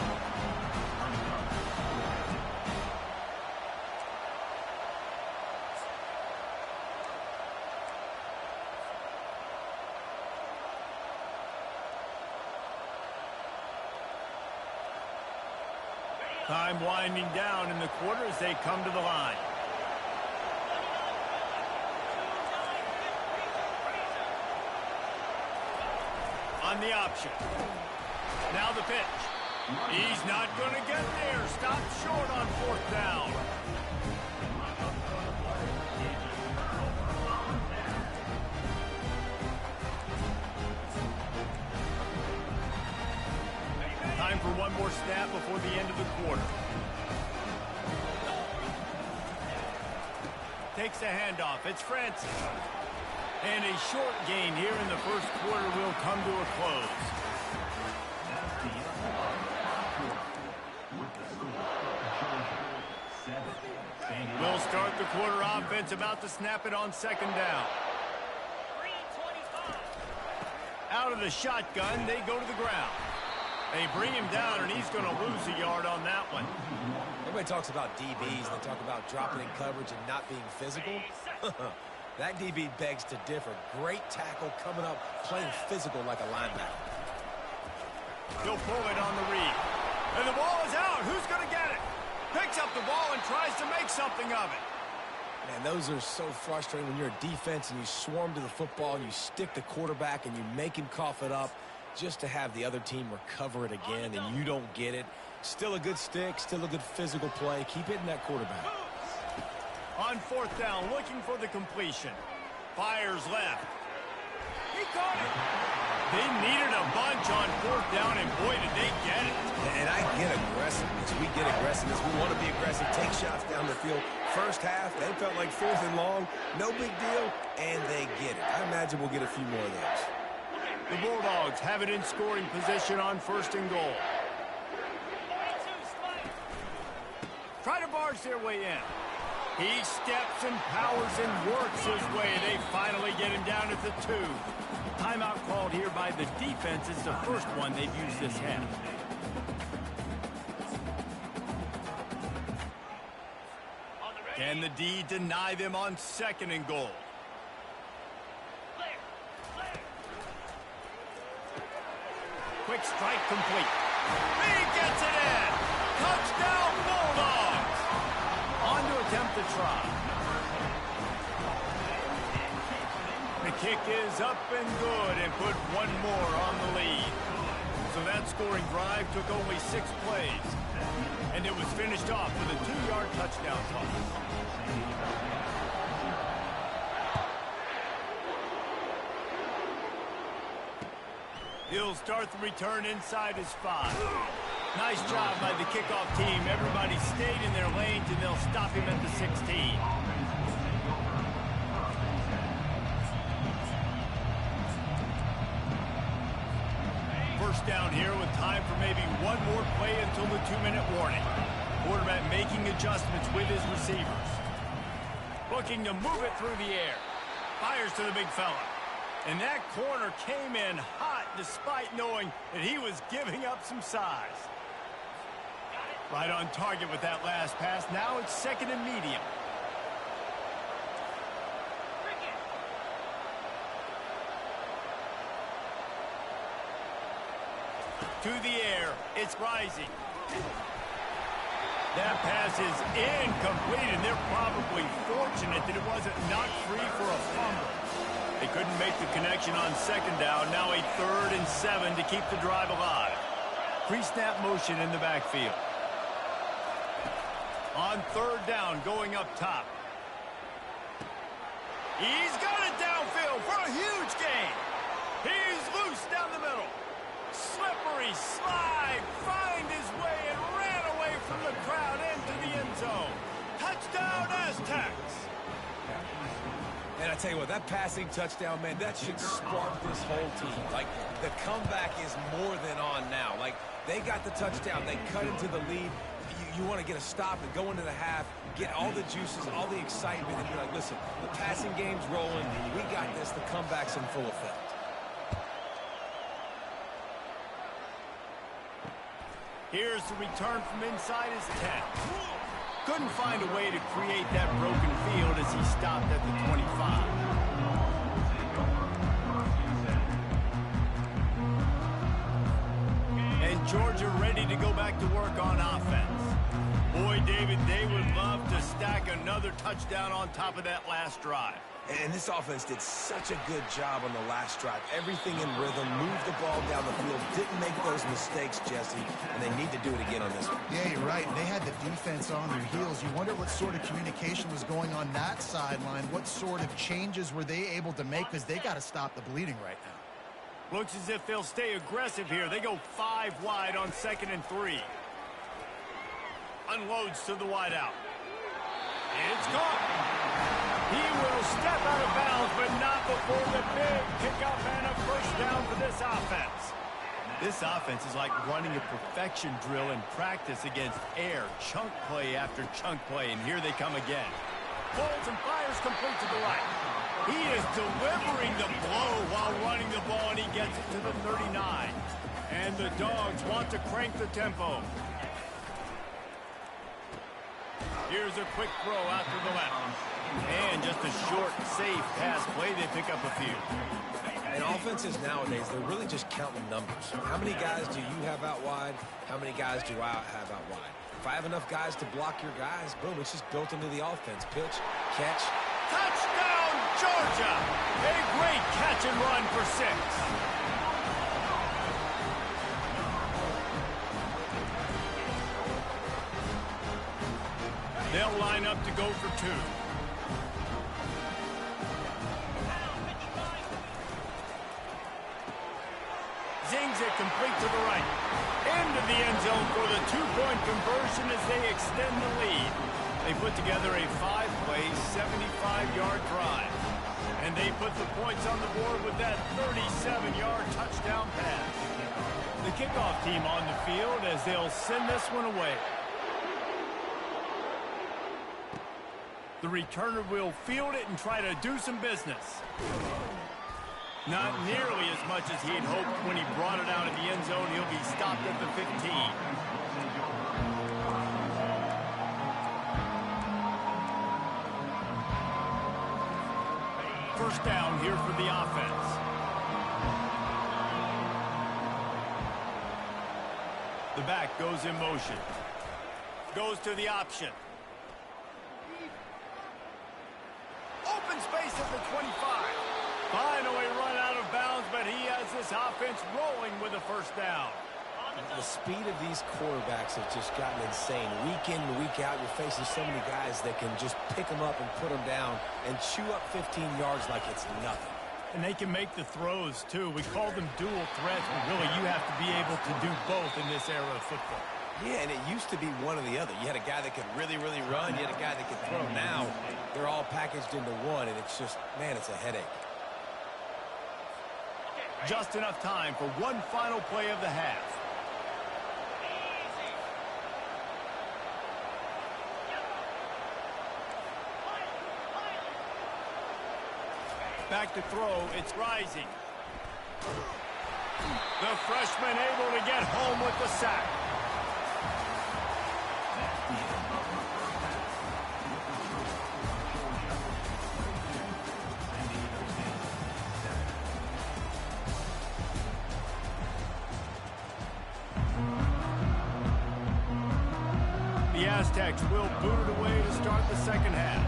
Time winding down in the quarter as they come to the line. On the option. Now the pitch. He's not going to get there. Stopped short on 4th down. Time for one more snap before the end of the quarter. Takes the handoff. It's Francis. And a short gain here in the first quarter will come to a close. We'll start the quarter offense about to snap it on 2nd down. Out of the shotgun, they go to the ground. They bring him down, and he's going to lose a yard on that one. Everybody talks about DBs, and they talk about dropping in coverage and not being physical. That DB begs to differ. Great tackle coming up, playing physical like a linebacker. He'll pull it on the read. And the ball is out. Who's going to get it? Picks up the ball and tries to make something of it. Man, those are so frustrating when you're a defense and you swarm to the football and you stick the quarterback and you make him cough it up just to have the other team recover it again and you don't get it. Still a good stick, still a good physical play. Keep hitting that quarterback. On 4th down, looking for the completion. Fires left. He caught it. They needed a bunch on 4th down, and boy, did they get it. And I get aggressiveness. We get aggressiveness. We want to be aggressive, take shots down the field. First half, they felt like 4th and long. No big deal, and they get it. I imagine we'll get a few more of those. The Bulldogs have it in scoring position on 1st and goal. Try to barge their way in. He steps and powers and works his way. They finally get him down at the 2. Timeout called here by the defense. It's the first one they've used this half. Can the D deny them on 2nd and goal? Quick strike complete. He gets it in. Touchdown Bulldogs. On to attempt the try. The kick is up and good and put one more on the lead. So that scoring drive took only 6 plays. And it was finished off with a 2-yard touchdown toss. He'll start the return inside his 5. Nice job by the kickoff team. Everybody stayed in their lanes, and they'll stop him at the 16. First down here with time for maybe one more play until the 2-minute warning. Quarterback making adjustments with his receivers. Looking to move it through the air. Fires to the big fella. And that corner came in hot despite knowing that he was giving up some size. Right on target with that last pass. Now it's 2nd and medium. To the air. It's rising. That pass is incomplete, and they're probably fortunate that it wasn't knocked free for a fumble. They couldn't make the connection on 2nd down. Now a 3rd and 7 to keep the drive alive. Pre-snap motion in the backfield. On 3rd down, going up top. He's got it downfield for a huge gain. He's loose down the middle. Slippery slide, find his way and ran away from the crowd into the end zone. Touchdown Aztecs. And tell you what, that passing touchdown, man, that should spark this whole team. Like, the comeback is more than on now. Like, they got the touchdown. They cut into the lead. You want to get a stop and go into the half, get all the juices, all the excitement, and be like, listen, the passing game's rolling. We got this. The comeback's in full effect. Here's the return from inside his 10. Couldn't find a way to create that broken field as he stopped at the 25. And Georgia ready to go back to work on offense. Boy, David, they would love to stack another touchdown on top of that last drive. And this offense did such a good job on the last drive. Everything in rhythm, moved the ball down the field, didn't make those mistakes, Jesse, and they need to do it again on this one. Yeah, you're right. They had the defense on their heels. You wonder what sort of communication was going on that sideline. What sort of changes were they able to make, because they got to stop the bleeding right now. Looks as if they'll stay aggressive here. They go 5 wide on 2nd and 3. Unloads to the wideout. It's gone. He will step out of bounds, but not before the big kickoff and a first down for this offense. This offense is like running a perfection drill in practice against air, chunk play after chunk play, and here they come again. Pulls and fires complete to the right. He is delivering the blow while running the ball, and he gets it to the 39. And the Dogs want to crank the tempo. Here's a quick throw out to the left. And just a short, safe pass play. They pick up a few. And offenses nowadays, they're really just counting numbers. How many guys do you have out wide? How many guys do I have out wide? If I have enough guys to block your guys, boom, it's just built into the offense. Pitch, catch. Touchdown, Georgia! A great catch and run for 6. They'll line up to go for 2. Zings it complete to the right. Into the end zone for the 2-point conversion as they extend the lead. They put together a 5-play, 75-yard drive. And they put the points on the board with that 37-yard touchdown pass. The kickoff team on the field as they'll send this one away. The returner will field it and try to do some business. Not nearly as much as he'd hoped when he brought it out of the end zone. He'll be stopped at the 15. First down here for the offense. The back goes in motion. Goes to the option. Open space at the 25. Finally run out of bounds, but he has this offense rolling with a first down. The speed of these quarterbacks have just gotten insane. Week in and week out, you're facing so many guys that can just pick them up and put them down and chew up 15 yards like it's nothing. And they can make the throws, too. We call them dual threats, but really you have to be able to do both in this era of football. Yeah, and it used to be one or the other. You had a guy that could really, really run. You had a guy that could throw. Now, they're all packaged into one, and it's just, man, it's a headache. Just enough time for one final play of the half. Back to throw, it's Rising. The freshman able to get home with the sack. The Aztecs will boot it away to start the second half.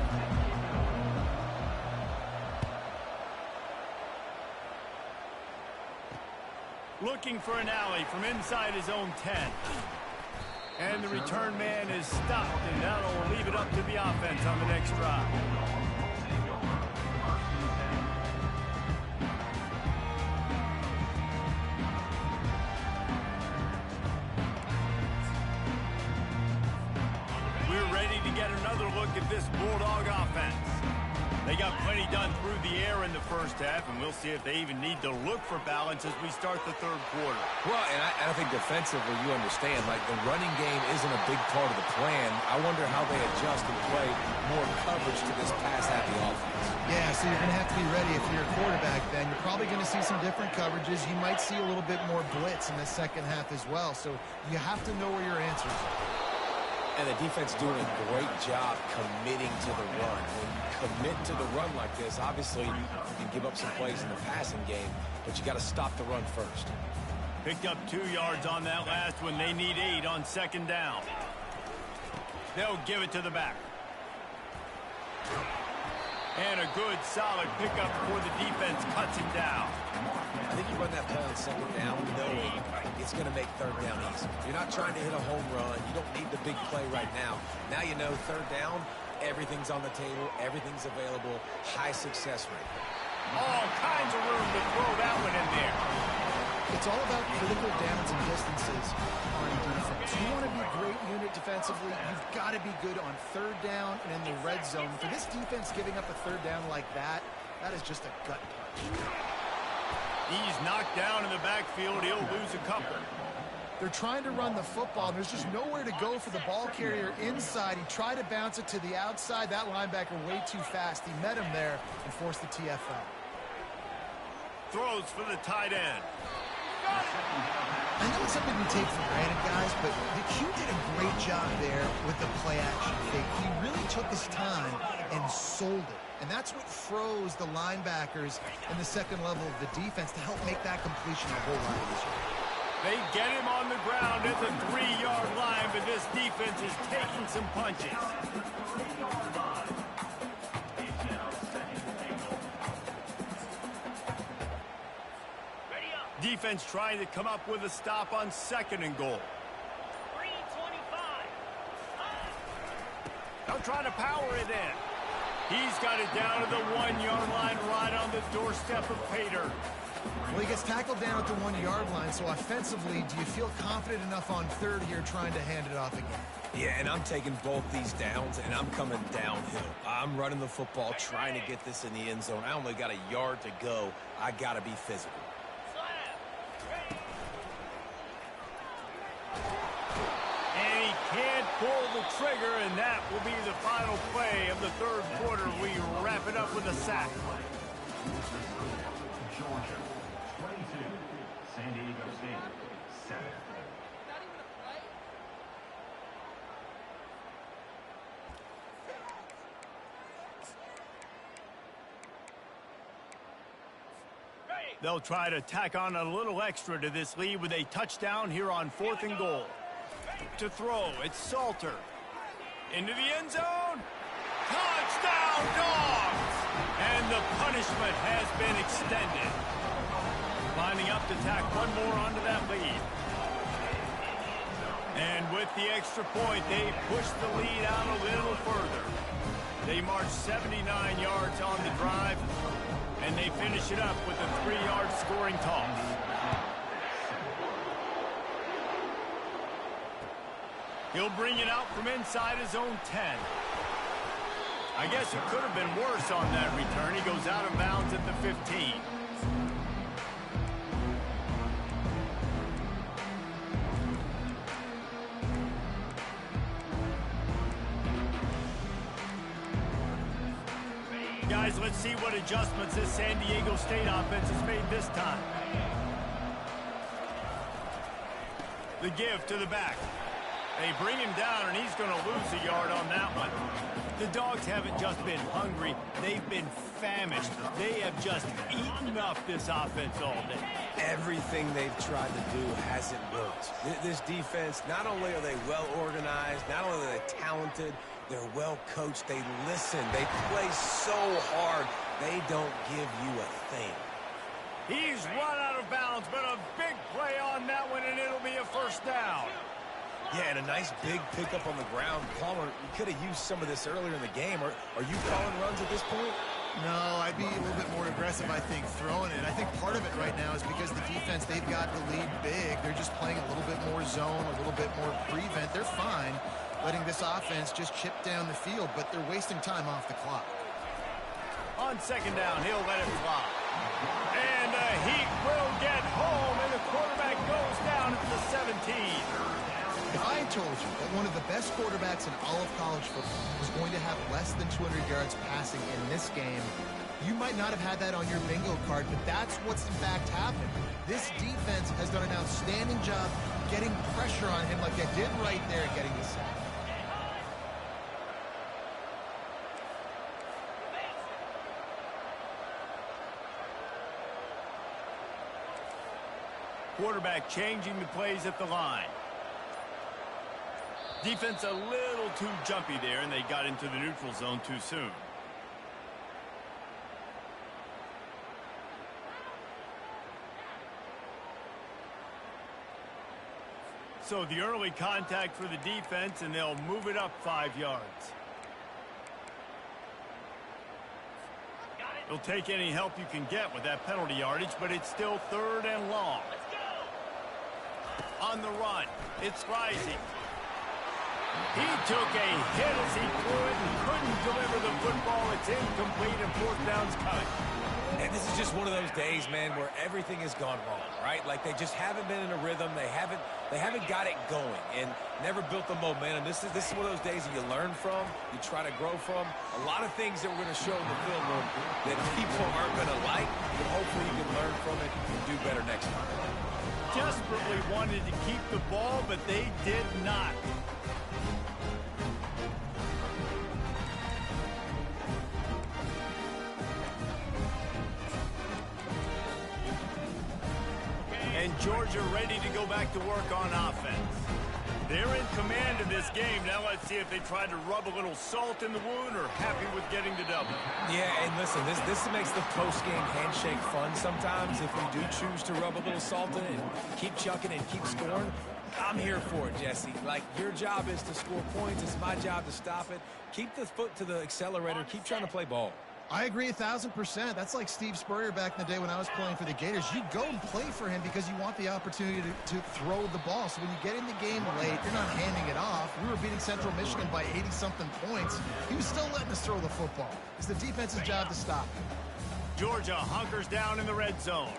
Looking for an alley from inside his own 10. And the return man is stopped, and that'll leave it up to the offense on the next drive. We're ready to get another look at this Bulldog offense. They got plenty done through the air in the first half, and we'll see if they even need to look for balance as we start the third quarter. Well, and I think defensively, you understand, like the running game isn't a big part of the plan. I wonder how they adjust and play more coverage to this pass-happy offense. Yeah, so you're going to have to be ready if you're a quarterback then. You're probably going to see some different coverages. You might see a little bit more blitz in the second half as well. So you have to know where your answers are. And the defense doing a great job committing to the run. When you commit to the run like this, obviously you can give up some plays in the passing game, but you got to stop the run first. Picked up 2 yards on that last one. They need 8 on second down. They'll give it to the back. And a good, solid pickup before the defense cuts him down. I think you run that play on second down knowing it's going to make third down easy. You're not trying to hit a home run. You don't need the big play right now. Now you know third down, everything's on the table, everything's available, high success rate. All kinds of room to throw that one in there. It's all about critical downs and distances on defense. You want to be a great unit defensively, you've got to be good on third down and in the red zone. For this defense giving up a third down like that, that is just a gut punch. He's knocked down in the backfield. He'll lose a couple. They're trying to run the football, and there's just nowhere to go for the ball carrier inside. He tried to bounce it to the outside. That linebacker way too fast. He met him there and forced the TFL. Throws for the tight end. I know it's something we take for granted, guys, but the Q did a great job there with the play-action fake. He really took his time and sold it. And that's what froze the linebackers in the second level of the defense to help make that completion a whole lot easier. They get him on the ground at the 3-yard line, but this defense is taking some punches. Defense trying to come up with a stop on second and goal. 3:25. They'll try to power it in. He's got it down to the 1-yard line right on the doorstep of Pater. Well, he gets tackled down at the 1-yard line, so offensively, do you feel confident enough on third here trying to hand it off again? Yeah, and I'm taking both these downs, and I'm coming downhill. I'm running the football, trying to get this in the end zone. I only got a yard to go. I got to be physical. And he can't pull the trigger, and that will be the final play of the third quarter. We wrap it up with a sack. Georgia, 22. San Diego State, 7. They'll try to tack on a little extra to this lead with a touchdown here on 4th and goal. To throw, it's Salter. Into the end zone. Touchdown, Dogs! And the punishment has been extended. Lining up to tack one more onto that lead. And with the extra point, they push the lead out a little further. They march 79 yards on the drive, and they finish it up with a 3-yard scoring toss. He'll bring it out from inside his own 10. I guess it could have been worse on that return. He goes out of bounds at the 15. Guys, let's see what adjustments this San Diego State offense has made this time. The give to the back. They bring him down, and he's going to lose a yard on that one. The Dogs haven't just been hungry. They've been famished. They have just eaten up this offense all day. Everything they've tried to do hasn't worked. This defense, not only are they well organized, not only are they talented, they're well coached. They listen. They play so hard. They don't give you a thing. He's run out of bounds, but a big play on that one, and it'll be a first down. Yeah, and a nice big pickup on the ground. Palmer, you could have used some of this earlier in the game. Are you calling runs at this point? No, I'd be a little bit more aggressive, I think, throwing it. I think part of it right now is because the defense, they've got the lead big. They're just playing a little bit more zone, a little bit more prevent. They're fine letting this offense just chip down the field, but they're wasting time off the clock. On second down, he'll let it fly. And the Heat will get home, and the quarterback goes down at the 17. I told you that one of the best quarterbacks in all of college football was going to have less than 200 yards passing in this game. You might not have had that on your bingo card, but that's what's in fact happened. This defense has done an outstanding job getting pressure on him like they did right there, getting the sack. Quarterback changing the plays at the line. Defense a little too jumpy there, and they got into the neutral zone too soon. So the early contact for the defense, and they'll move it up 5 yards. They'll take any help you can get with that penalty yardage, but it's still 3rd and long. On the run, it's Rising. He took a hit as he threw it and couldn't deliver the football. It's incomplete and 4th down's coming. And this is just one of those days, man, where everything has gone wrong, right? Like they just haven't been in a rhythm. They haven't got it going and never built the momentum. This is one of those days that you learn from, you try to grow from. A lot of things that we're going to show in the film room that people aren't going to like, but hopefully you can learn from it and do better next time. Desperately wanted to keep the ball, but they did not. And Georgia ready to go back to work on offense. They're in command of this game. Now let's see if they try to rub a little salt in the wound or happy with getting the double. Yeah, and listen, this makes the post-game handshake fun sometimes if you do choose to rub a little salt in it and keep chucking and keep scoring. I'm here for it, Jesse. Like, your job is to score points. It's my job to stop it. Keep the foot to the accelerator. Keep trying to play ball. I agree 1,000%. That's like Steve Spurrier back in the day when I was playing for the Gators. You go and play for him because you want the opportunity to throw the ball. So when you get in the game late, you're not handing it off. We were beating Central Michigan by 80-something points. He was still letting us throw the football. It's the defense's job to stop him. Georgia hunkers down in the red zone.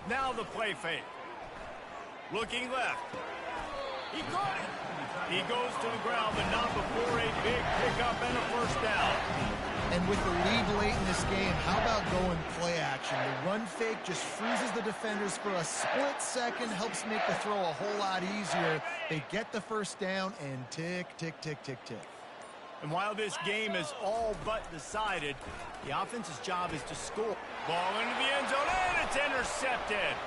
Now the play fake. Looking left. He caught it. He goes to the ground, but not before a big pickup and a 1st down. And with the lead late in this game, how about going play action? The run fake just freezes the defenders for a split second, helps make the throw a whole lot easier. They get the 1st down and tick, tick, tick, tick, tick. And while this game is all but decided, the offense's job is to score. Ball into the end zone, and it's intercepted.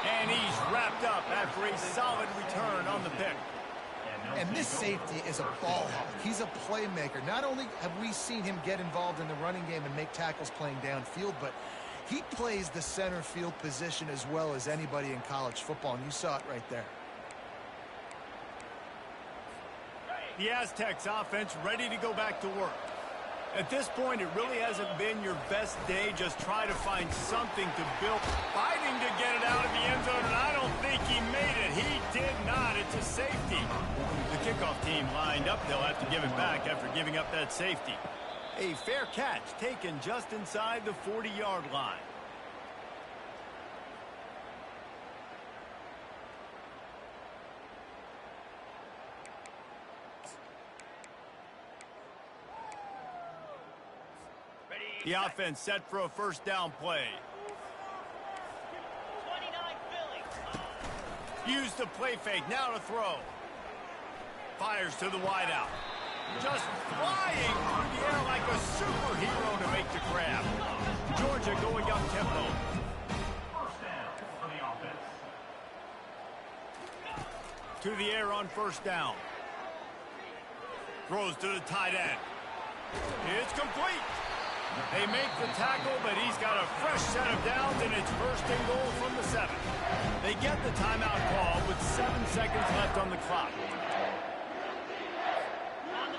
And he's wrapped up after a solid return on the pick. And this safety is a ball hawk. He's a playmaker. Not only have we seen him get involved in the running game and make tackles playing downfield, but he plays the center field position as well as anybody in college football, and you saw it right there. The Aztecs offense ready to go back to work. At this point, it really hasn't been your best day. Just try to find something to build. Fighting to get it out of the end zone, and I don't think he made it. He did not. It's a safety. The kickoff team lined up. They'll have to give it back after giving up that safety. A fair catch taken just inside the 40-yard line. The offense set for a 1st down play. 29 Philly. Use the play fake, now to throw. Fires to the wideout. Just flying through the air like a superhero to make the grab. Georgia going up tempo. 1st down for the offense. To the air on 1st down. Throws to the tight end. It's complete. They make the tackle, but he's got a fresh set of downs, and it's 1st and goal from the 7. They get the timeout call with 7 seconds left on the clock.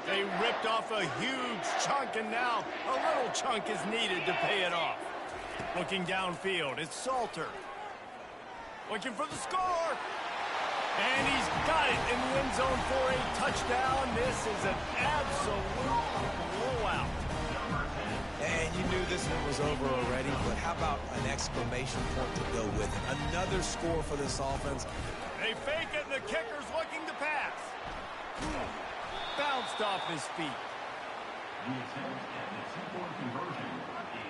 They ripped off a huge chunk, and now a little chunk is needed to pay it off. Looking downfield, it's Salter. Looking for the score. And he's got it in the end zone for a touchdown. This is an absolute blowout. And you knew this one was over already, but how about an exclamation point to go with it? Another score for this offense. They fake it, and the kicker's looking to pass. Bounced off his feet. The attempt at the two-point conversion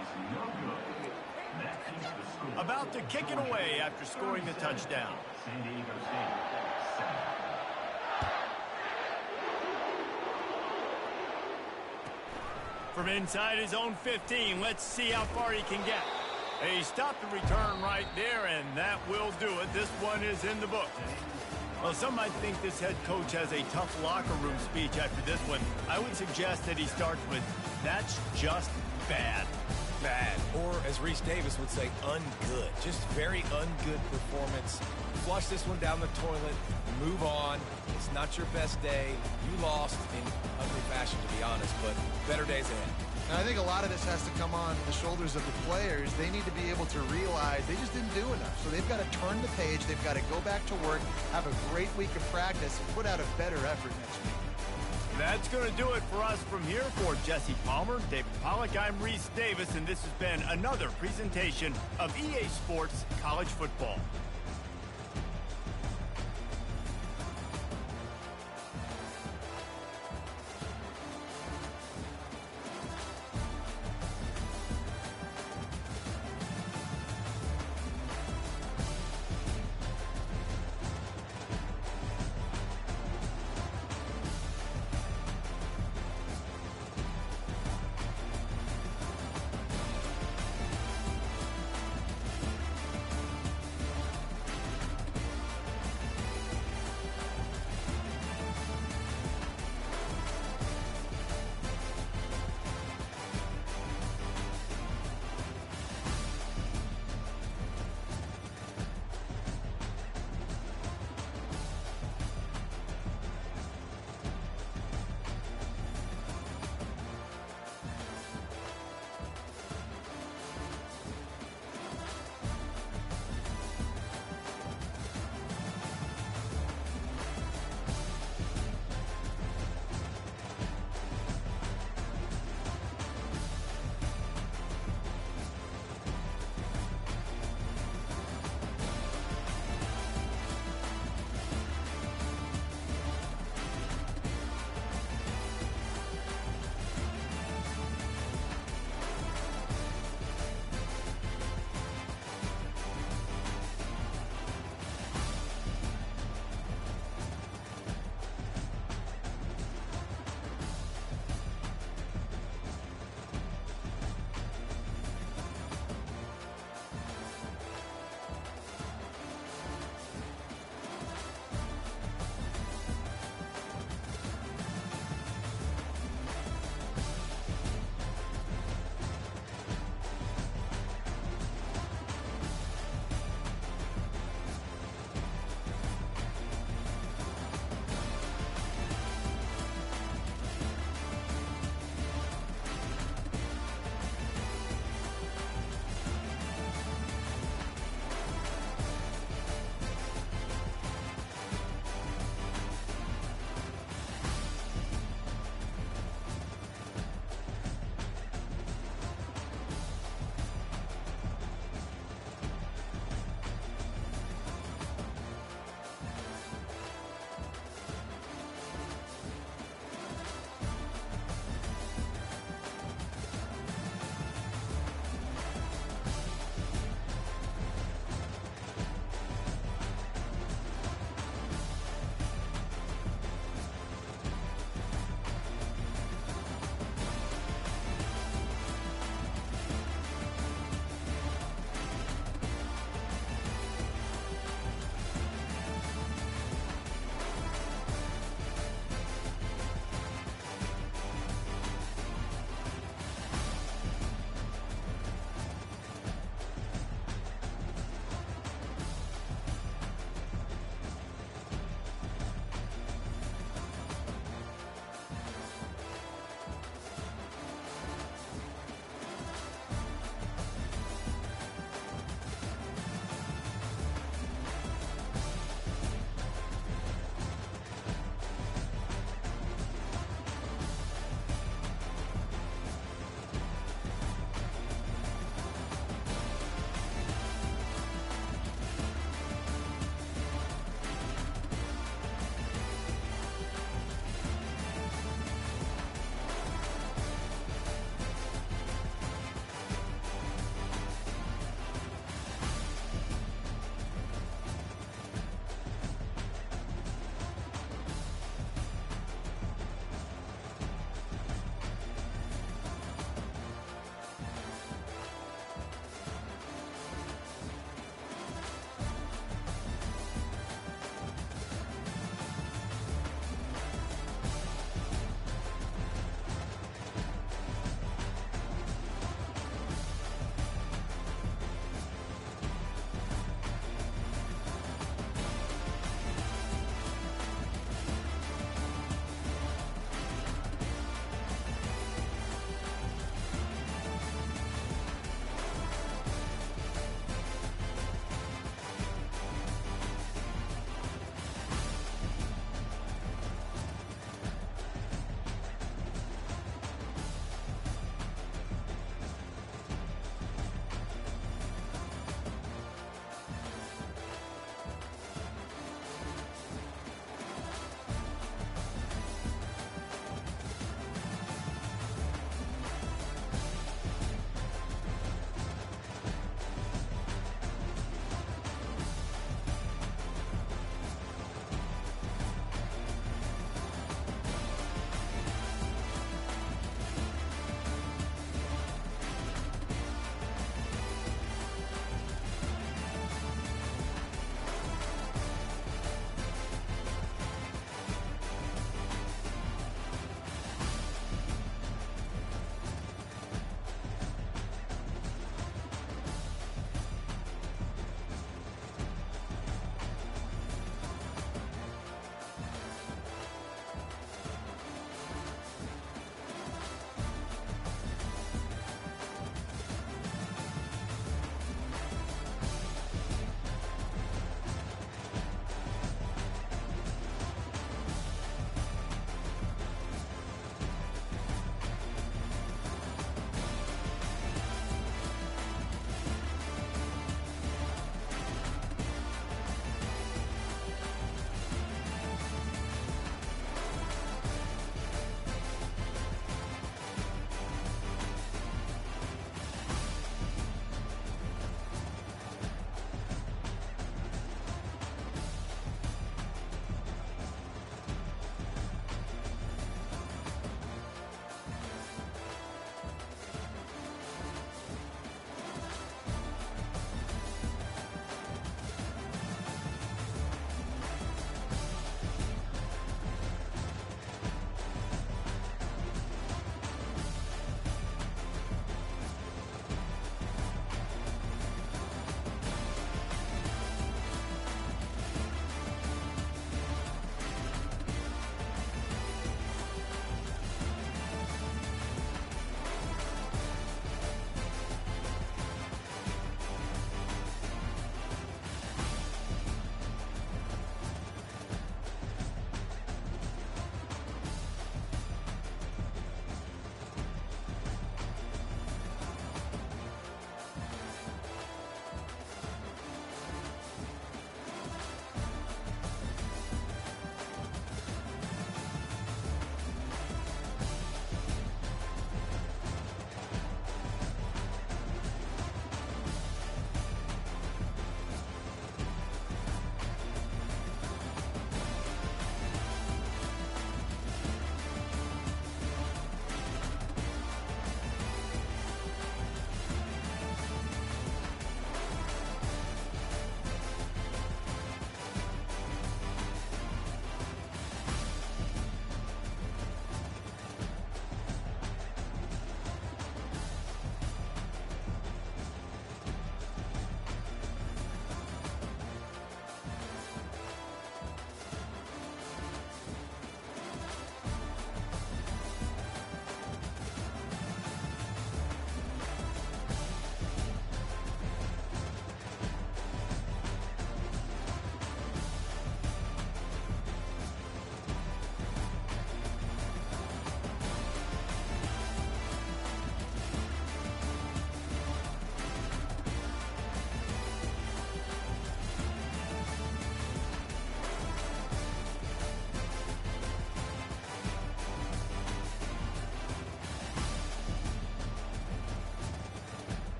is no good. That keeps the score. About to kick it away after scoring the touchdown. San Diego State, 7. From inside his own 15, let's see how far he can get. He stopped the return right there, and that will do it. This one is in the book. Well, some might think this head coach has a tough locker room speech after this one. I would suggest that he starts with, "That's just bad." Bad. Or, as Reese Davis would say, ungood. Just very ungood performance. Flush this one down the toilet. Move on. It's not your best day. You lost in ugly fashion, to be honest, but better days ahead. And I think a lot of this has to come on the shoulders of the players. They need to be able to realize they just didn't do enough. So they've got to turn the page. They've got to go back to work, have a great week of practice, and put out a better effort next week. That's going to do it for us from here. For Jesse Palmer, David Pollack, I'm Reese Davis, and this has been another presentation of EA Sports College Football.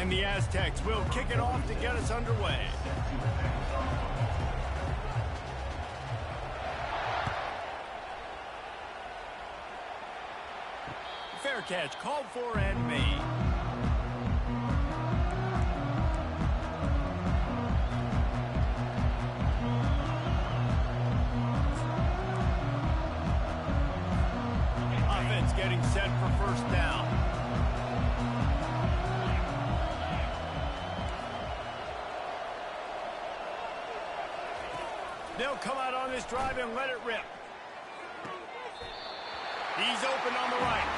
And the Aztecs will kick it off to get us underway. Fair catch called for and made. Offense getting set for first down. They'll come out on this drive and let it rip. He's open on the right.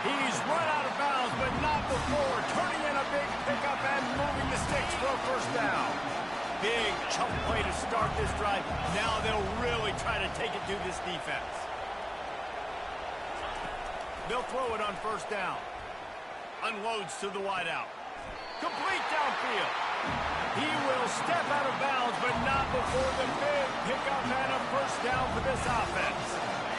He's run out of bounds, but not before turning in a big pickup and moving the sticks for a first down. Big chunk play to start this drive. Now they'll really try to take it to this defense. They'll throw it on first down. Unloads to the wideout. Complete downfield. He will step out of bounds, but not before the big pickup and a first down for this offense.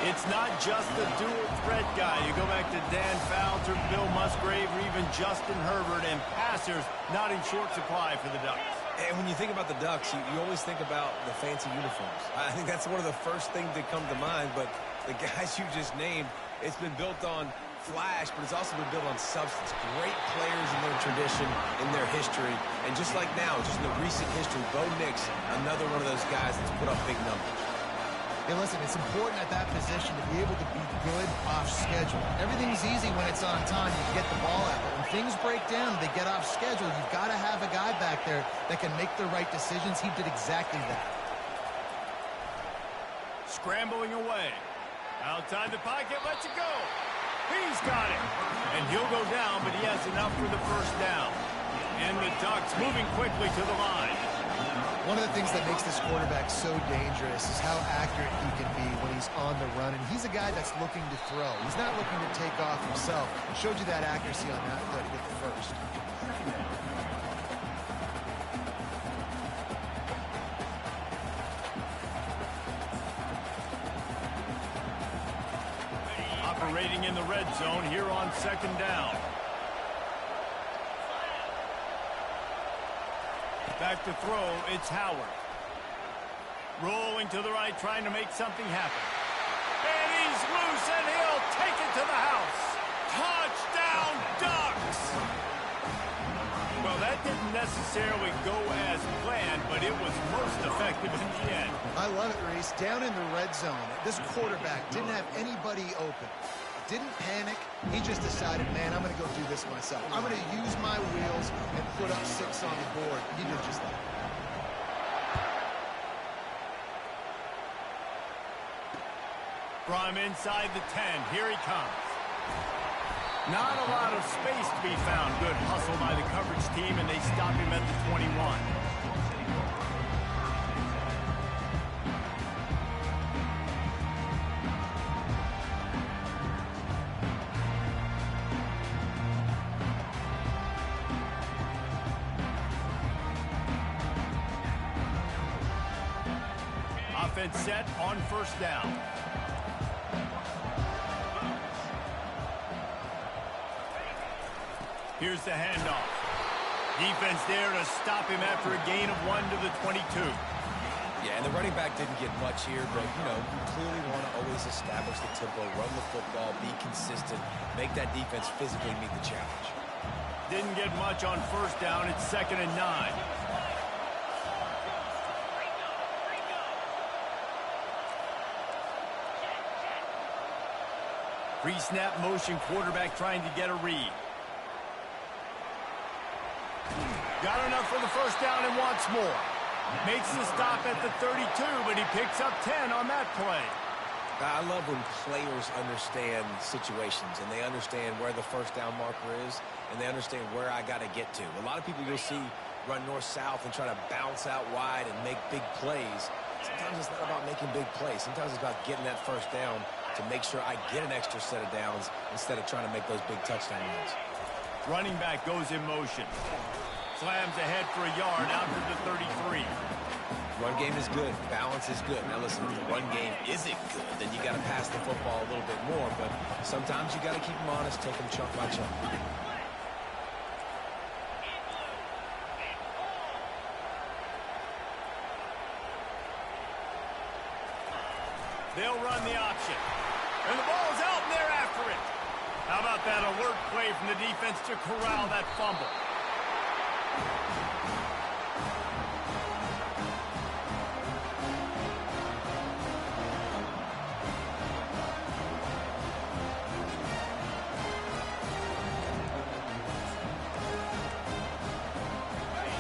It's not just the dual threat guy. You go back to Dan Fouts or Bill Musgrave or even Justin Herbert, and passers not in short supply for the Ducks. And when you think about the Ducks, you always think about the fancy uniforms. I think that's one of the first things that come to mind, but the guys you just named, it's been built on flash, but it's also been built on substance. Great players in their tradition, in their history, and just like now, just in the recent history, Bo Nix, another one of those guys that's put up big numbers. Hey, listen, it's important at that position to be able to be good off schedule. Everything's easy when it's on time. You get the ball out. But when things break down, they get off schedule. You've got to have a guy back there that can make the right decisions. He did exactly that. Scrambling away. Outside the pocket, lets it go. He's got it. And he'll go down, but he has enough for the first down. And the Ducks moving quickly to the line. One of the things that makes this quarterback so dangerous is how accurate he can be when he's on the run. And he's a guy that's looking to throw. He's not looking to take off himself. Showed you that accuracy on that play to get the first. Operating in the red zone here on second down. Back to throw, it's Howard. Rolling to the right, trying to make something happen. And he's loose, and he'll take it to the house. Touchdown, Ducks! Well, that didn't necessarily go as planned, but it was most effective in the end. I love it, Reese. Down in the red zone, this quarterback didn't have anybody open. Didn't panic. He just decided, man, I'm going to go do this myself. I'm going to use my wheels and put up 6 on the board. He did just that. From inside the 10, here he comes. Not a lot of space to be found. Good hustle by the coverage team, and they stop him at the 21. Offense set on first down. Here's the handoff. Defense there to stop him after a gain of 1 to the 22. Yeah, and the running back didn't get much here, but, you know, you clearly want to always establish the tempo, run the football, be consistent, make that defense physically meet the challenge. Didn't get much on first down. It's 2nd and 9. Pre-snap motion, quarterback trying to get a read. Got enough for the first down and wants more. Makes the stop at the 32, but he picks up 10 on that play. I love when players understand situations and they understand where the first down marker is and they understand where I got to get to. A lot of people you'll see run north-south and try to bounce out wide and make big plays. Sometimes it's not about making big plays. Sometimes it's about getting that first down to make sure I get an extra set of downs instead of trying to make those big touchdown runs. Running back goes in motion. Slams ahead for a yard out to the 33. Run game is good. Balance is good. Now, listen, if the run game isn't good, then you got to pass the football a little bit more. But sometimes you got to keep them honest, take them chunk by chunk. the option. And the ball's out, and they're after it. How about that alert play from the defense to corral that fumble?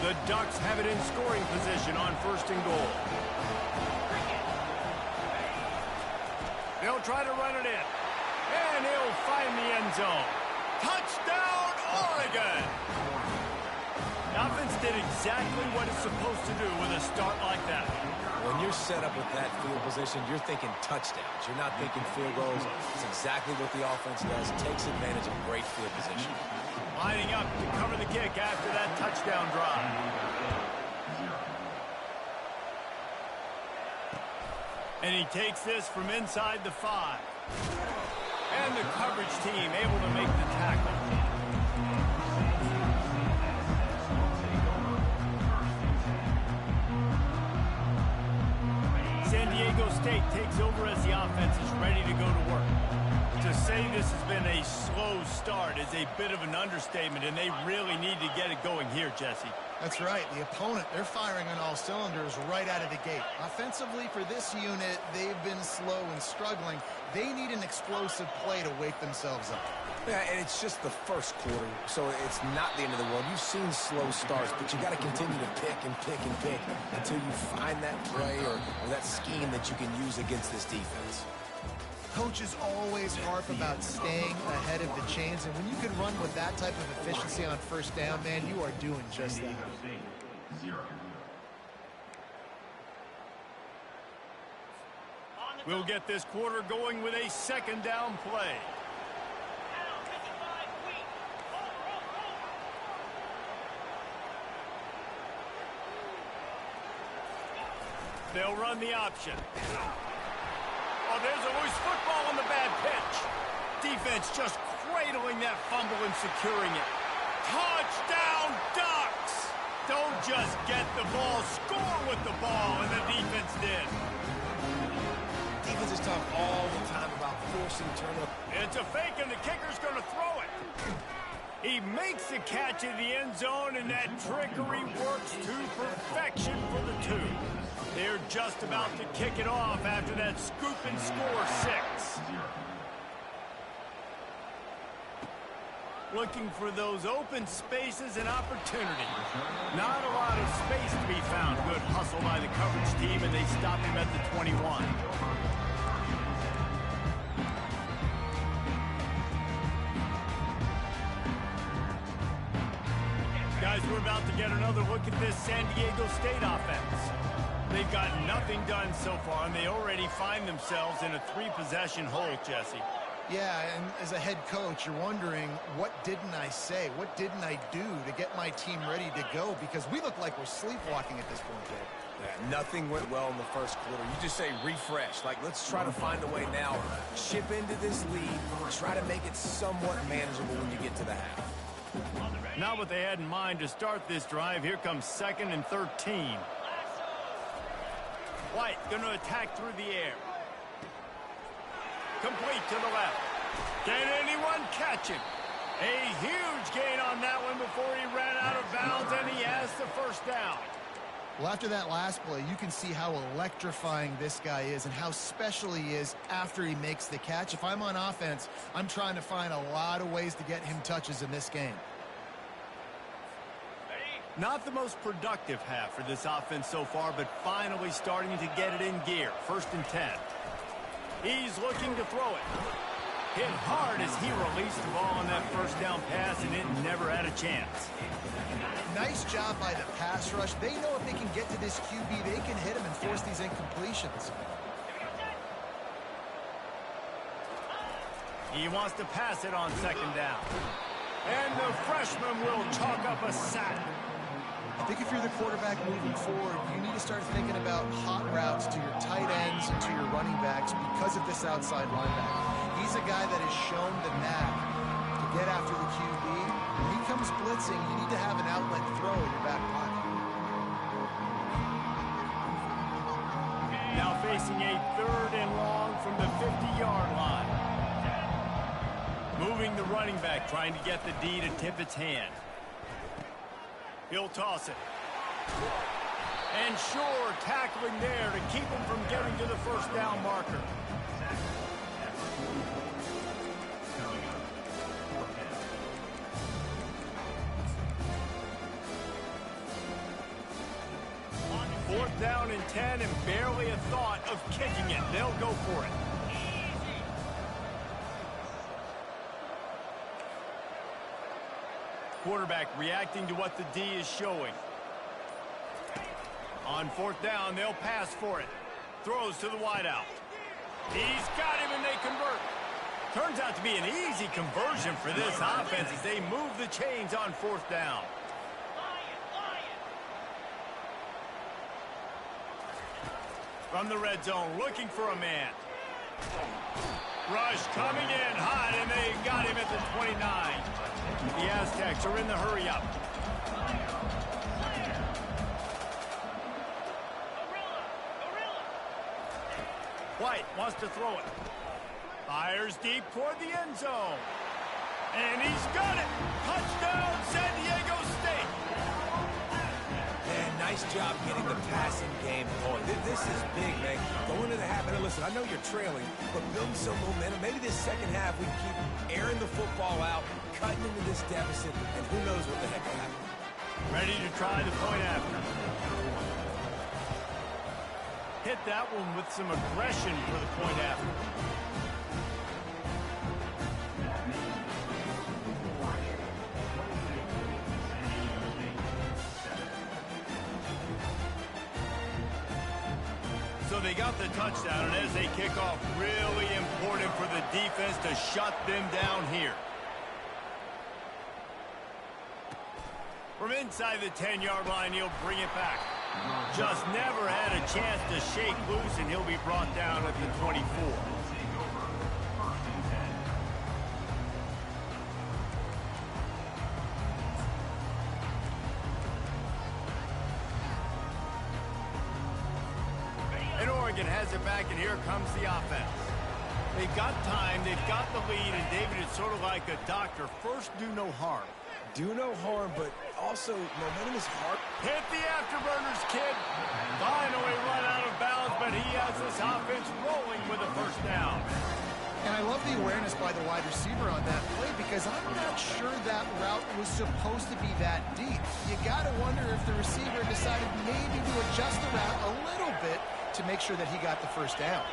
The Ducks have it in scoring position on 1st and goal. They'll try to run it in. And he'll find the end zone. Touchdown, Oregon! The offense did exactly what it's supposed to do with a start like that. When you're set up with that field position, you're thinking touchdowns. You're not thinking field goals. It's exactly what the offense does. Takes advantage of great field position. Lining up to cover the kick after that touchdown drive. And he takes this from inside the 5. And the coverage team able to make the tackle. San Diego State takes over as the offense is ready to go to work. To say this has been a slow start is a bit of an understatement, and they really need to get it going here, Jesse. That's right. The opponent, they're firing on all cylinders right out of the gate. Offensively, for this unit, they've been slow and struggling. They need an explosive play to wake themselves up. Yeah, and it's just the first quarter, so it's not the end of the world. You've seen slow starts, but you got to continue to pick and pick and pick until you find that play or that scheme that you can use against this defense. Coaches always harp about staying ahead of the chains, and when you can run with that type of efficiency on 1st down, man, you are doing just that. We'll get this quarter going with a 2nd down play. They'll run the option. Oh, there's a loose football on the bad pitch. Defense just cradling that fumble and securing it. Touchdown, Ducks! Don't just get the ball, score with the ball, and the defense did. Defense is talk all the time about forcing turnover. It's a fake, and the kicker's going to throw it. He makes the catch in the end zone, and that trickery works to perfection for the 2. They're just about to kick it off after that scoop and score 6. Looking for those open spaces and opportunity. Not a lot of space to be found. Good hustle by the coverage team, and they stop him at the 21. Guys, we're about to get another look at this San Diego State offense. They've got nothing done so far, and they already find themselves in a 3-possession hole, Jesse. Yeah, and as a head coach, you're wondering, what didn't I say? What didn't I do to get my team ready to go? Because we look like we're sleepwalking at this point, Dave. Yeah, nothing went well in the first quarter. You just say refresh. Like, let's try to find a way now. Chip into this lead. Try to make it somewhat manageable when you get to the half. Not what they had in mind to start this drive. Here comes 2nd and 13. White going to attack through the air. Complete to the left. Can anyone catch him? A huge gain on that one before he ran out of bounds, and he has the 1st down. Well, after that last play, you can see how electrifying this guy is and how special he is after he makes the catch. If I'm on offense, I'm trying to find a lot of ways to get him touches in this game. Not the most productive half for this offense so far, but finally starting to get it in gear. 1st and 10. He's looking to throw it. Hit hard as he released the ball on that 1st down pass, and it never had a chance. Nice job by the pass rush. They know if they can get to this QB, they can hit him and force these incompletions. He wants to pass it on 2nd down. And the freshman will chalk up a sack. I think if you're the quarterback moving forward, you need to start thinking about hot routes to your tight ends and to your running backs because of this outside linebacker. He's a guy that has shown the knack to get after the QB. When he comes blitzing, you need to have an outlet throw in your back pocket. Now facing a 3rd and long from the 50-yard line. Moving the running back, trying to get the D to tip its hand. He'll toss it. And sure, tackling there to keep him from getting to the first down marker. Fourth down and 10 and barely a thought of kicking it. They'll go for it. Quarterback reacting to what the D is showing. On 4th down, they'll pass for it. Throws to the wideout. He's got him and they convert. Turns out to be an easy conversion for this offense as they move the chains on 4th down. From the red zone, looking for a man. Rush coming in hot, and they got him at the 29. The Aztecs are in the hurry-up. White wants to throw it. Fires deep toward the end zone. And he's got it. Touchdown, San Diego State. Man, nice job getting the passing game going. This is big, man. Going into the half, and listen, I know you're trailing, but building some momentum. Maybe this second half we can keep airing the football out, cutting into this deficit, and who knows what the heck will happen. Ready to try the point after. Hit that one with some aggression for the point after. So they got the touchdown, and as they kick off, really important for the defense to shut them down here. From inside the 10-yard line, he'll bring it back. Just never had a chance to shake loose, and he'll be brought down at the 24. And Oregon has it back, and here comes the offense. They've got time, they've got the lead, and David, it's sort of like a doctor. First, do no harm. Do no harm, but also momentum is hard. Hit the afterburners, kid. Finally run out of bounds, but he has this offense rolling with a first down. And I love the awareness by the wide receiver on that play because I'm not sure that route was supposed to be that deep. You got to wonder if the receiver decided maybe to adjust the route a little bit to make sure that he got the first down.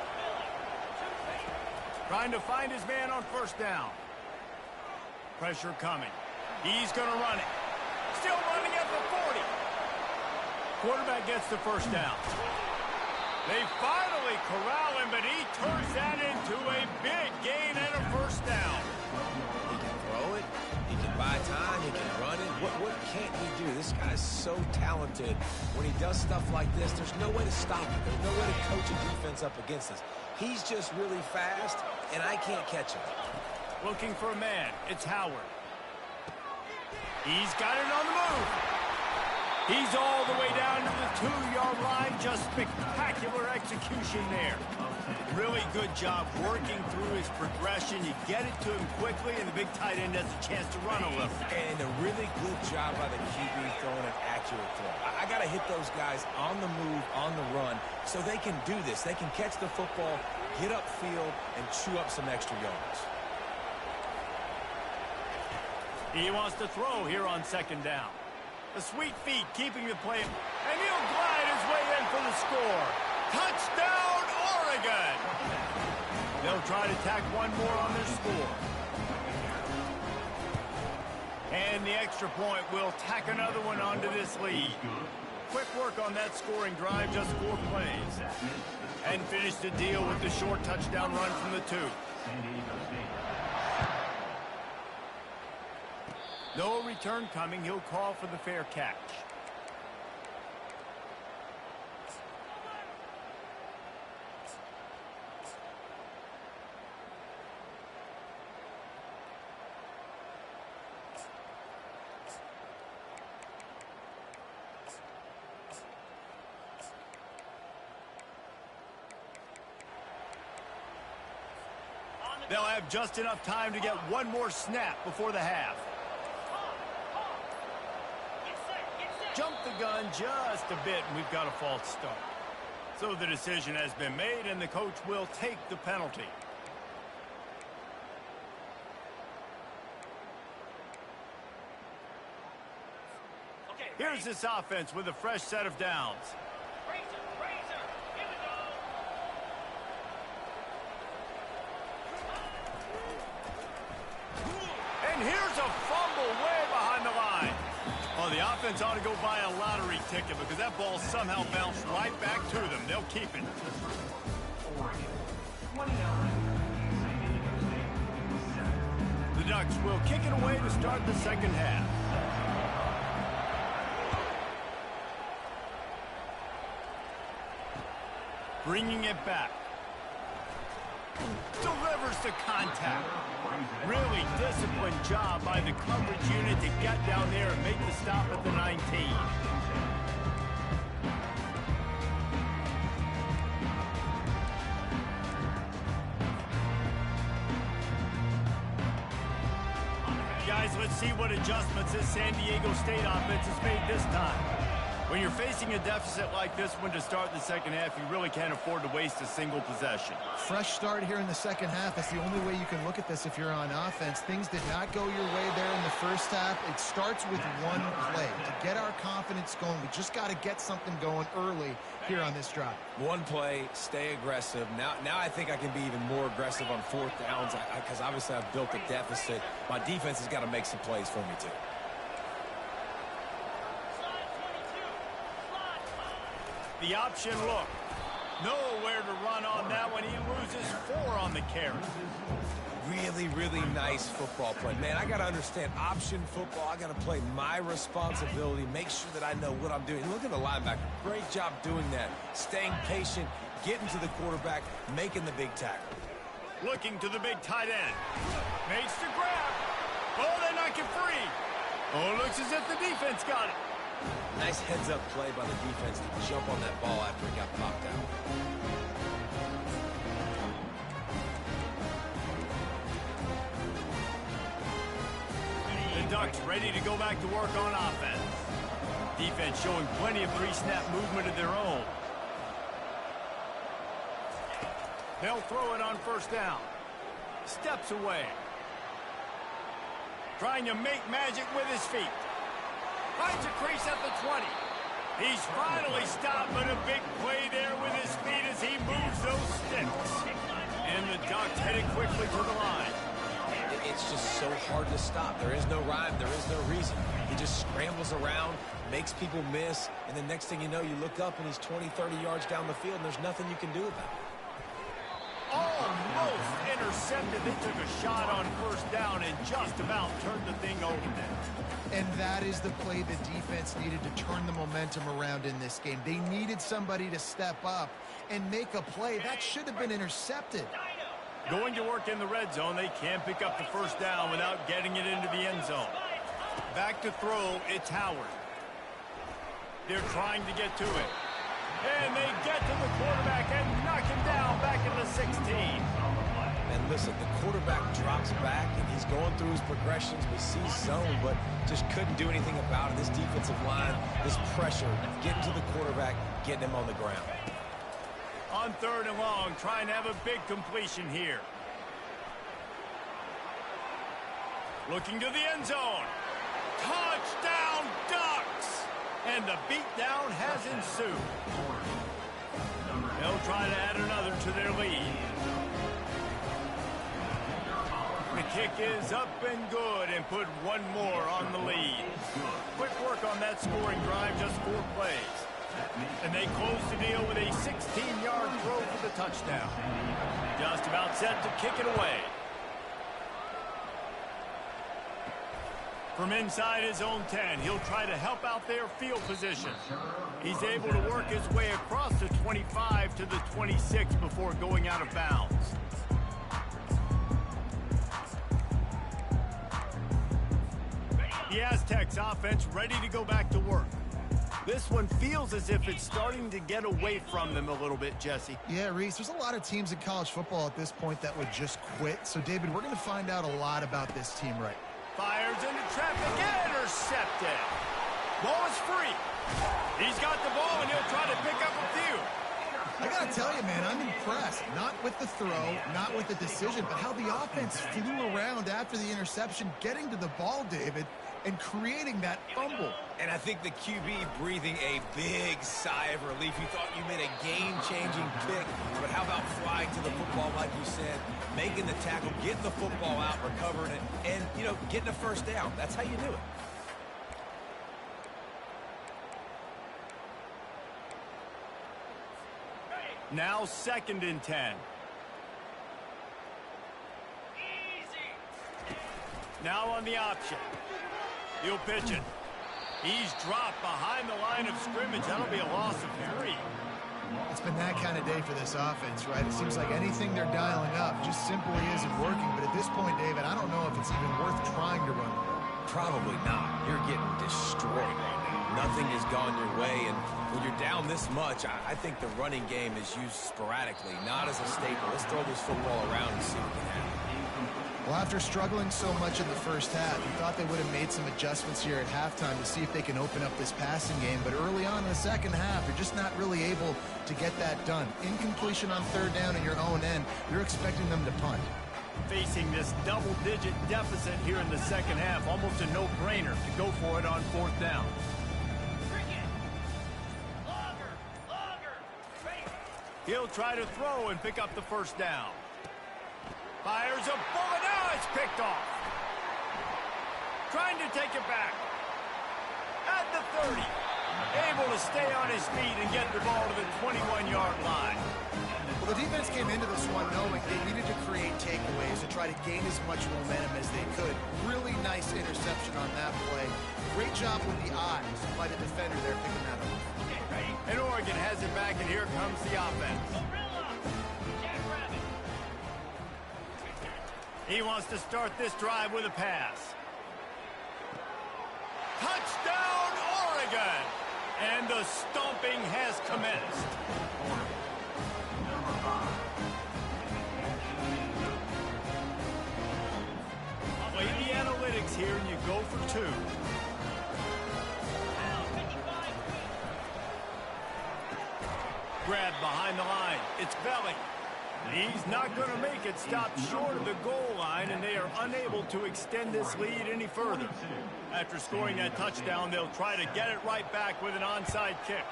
Trying to find his man on first down. Pressure coming. He's going to run it. Still running at the 40. Quarterback gets the first down. They finally corral him, but he turns that into a big gain and a first down. He can throw it. He can buy time. He can run it. What can't he do? This guy's so talented. When he does stuff like this, there's no way to stop it. There's no way to coach a defense up against us. He's just really fast, and I can't catch him. Looking for a man. It's Howard. He's got it on the move. He's all the way down to the 2-yard line. Just spectacular execution there. Really good job working through his progression. You get it to him quickly, and the big tight end has a chance to run a little. And a really good job by the QB throwing an accurate throw. I got to hit those guys on the move, on the run, so they can do this. They can catch the football, get upfield, and chew up some extra yards. He wants to throw here on second down. The sweet feet keeping the play, and he'll glide his way in for the score. Touchdown, Oregon! They'll try to tack one more on their score. And the extra point will tack another one onto this lead. Quick work on that scoring drive, just 4 plays. And finish the deal with the short touchdown run from the 2. No return coming. He'll call for the fair catch. They'll have just enough time to get one more snap before the half. Jump the gun just a bit, and we've got a false start. So the decision has been made, and the coach will take the penalty. Here's this offense with a fresh set of downs. And here's a fumble way behind the line. Oh, the offense ought to go buy a lottery ticket because that ball somehow bounced right back to them. They'll keep it. The Ducks will kick it away to start the second half. Bringing it back. Delivers the contact. Really disciplined job by the coverage unit to get down there and make the stop at the 19. Guys, let's see what adjustments this San Diego State offense has made this time. When you're facing a deficit like this one to start the second half, you really can't afford to waste a single possession. Fresh start here in the second half. That's the only way you can look at this if you're on offense. Things did not go your way there in the first half. It starts with one play. To get our confidence going, we just got to get something going early here on this drive. One play, stay aggressive. Now I think I can be even more aggressive on fourth downs because obviously I've built a deficit. My defense has got to make some plays for me, too. The option look. Nowhere to run on that one. He loses 4 on the carry. Really, really nice football play. Man, I got to understand option football. I got to play my responsibility, make sure that I know what I'm doing. Look at the linebacker. Great job doing that. Staying patient, getting to the quarterback, making the big tackle. Looking to the big tight end. Makes the grab. Oh, they knock it free. Oh, looks as if the defense got it. Nice heads-up play by the defense to jump on that ball after it got popped out. The Ducks ready to go back to work on offense. Defense showing plenty of pre-snap movement of their own. They'll throw it on first down. Steps away. Trying to make magic with his feet. Finds a crease at the 20. He's finally stopped, but a big play there with his feet as he moves those sticks. And the Ducks headed quickly to the line. It's just so hard to stop. There is no rhyme. There is no reason. He just scrambles around, makes people miss, and the next thing you know, you look up and he's 20, 30 yards down the field, and there's nothing you can do about it. Almost intercepted. They took a shot on first down and just about turned the thing over. And that is the play the defense needed to turn the momentum around in this game. They needed somebody to step up and make a play. That should have been intercepted. Going to work in the red zone, they can't pick up the first down without getting it into the end zone. Back to throw, it's Howard. They're trying to get to it. And they get to the quarterback and knock him down back in the 16. And listen, the quarterback drops back, and he's going through his progressions. We see zone, but just couldn't do anything about it. This defensive line, this pressure, getting to the quarterback, getting him on the ground. On third and long, trying to have a big completion here. Looking to the end zone. Touchdown, Ducks! And the beatdown has ensued. They'll try to add another to their lead. The kick is up and good and put one more on the lead. Quick work on that scoring drive, just 4 plays. And they close the deal with a 16-yard throw for the touchdown. Just about set to kick it away. From inside his own 10, he'll try to help out their field position. He's able to work his way across the 25 to the 26 before going out of bounds. The Aztecs offense ready to go back to work. This one feels as if it's starting to get away from them a little bit, Jesse. Yeah, Reese, there's a lot of teams in college football at this point that would just quit. So, David, we're going to find out a lot about this team right. Fires into traffic, intercepted. Ball is free. He's got the ball, and he'll try to pick up a few. I got to tell you, man, I'm impressed. Not with the throw, not with the decision, but how the offense flew around after the interception, getting to the ball, David, and creating that fumble. And I think the QB breathing a big sigh of relief. You thought you made a game-changing pick, but how about flying to the football, like you said, making the tackle, getting the football out, recovering it, and, you know, getting a first down. That's how you do it. Now 2nd and 10. Easy. Now on the option. He'll pitch it. He's dropped behind the line of scrimmage. That'll be a loss of 3. It's been that kind of day for this offense, right? It seems like anything they're dialing up just simply isn't working. But at this point, David, I don't know if it's even worth trying to run. Probably not. You're getting destroyed right now. Nothing has gone your way, and when you're down this much, I think the running game is used sporadically, not as a staple. Let's throw this football around and see what can happen. Well, after struggling so much in the first half, you thought they would have made some adjustments here at halftime to see if they can open up this passing game. But early on in the second half, you're just not really able to get that done. Incompletion on 3rd down in your own end, you're expecting them to punt. Facing this double-digit deficit here in the second half, almost a no-brainer to go for it on 4th down. He'll try to throw and pick up the first down. Fires a bullet. Now it's picked off. Trying to take it back. At the 30. Able to stay on his feet and get the ball to the 21-yard line. Well, the defense came into this one knowing they needed to create takeaways and try to gain as much momentum as they could. Really nice interception on that play. Great job with the eyes by the defender there picking that up. And Oregon has it back, and here comes the offense. He wants to start this drive with a pass. Touchdown, Oregon! And the stomping has commenced. Play the analytics here, and you go for 2. Grab behind the line. It's Belly. He's not going to make it. Stop short of the goal line, and they are unable to extend this lead any further. After scoring that touchdown, they'll try to get it right back with an onside kick.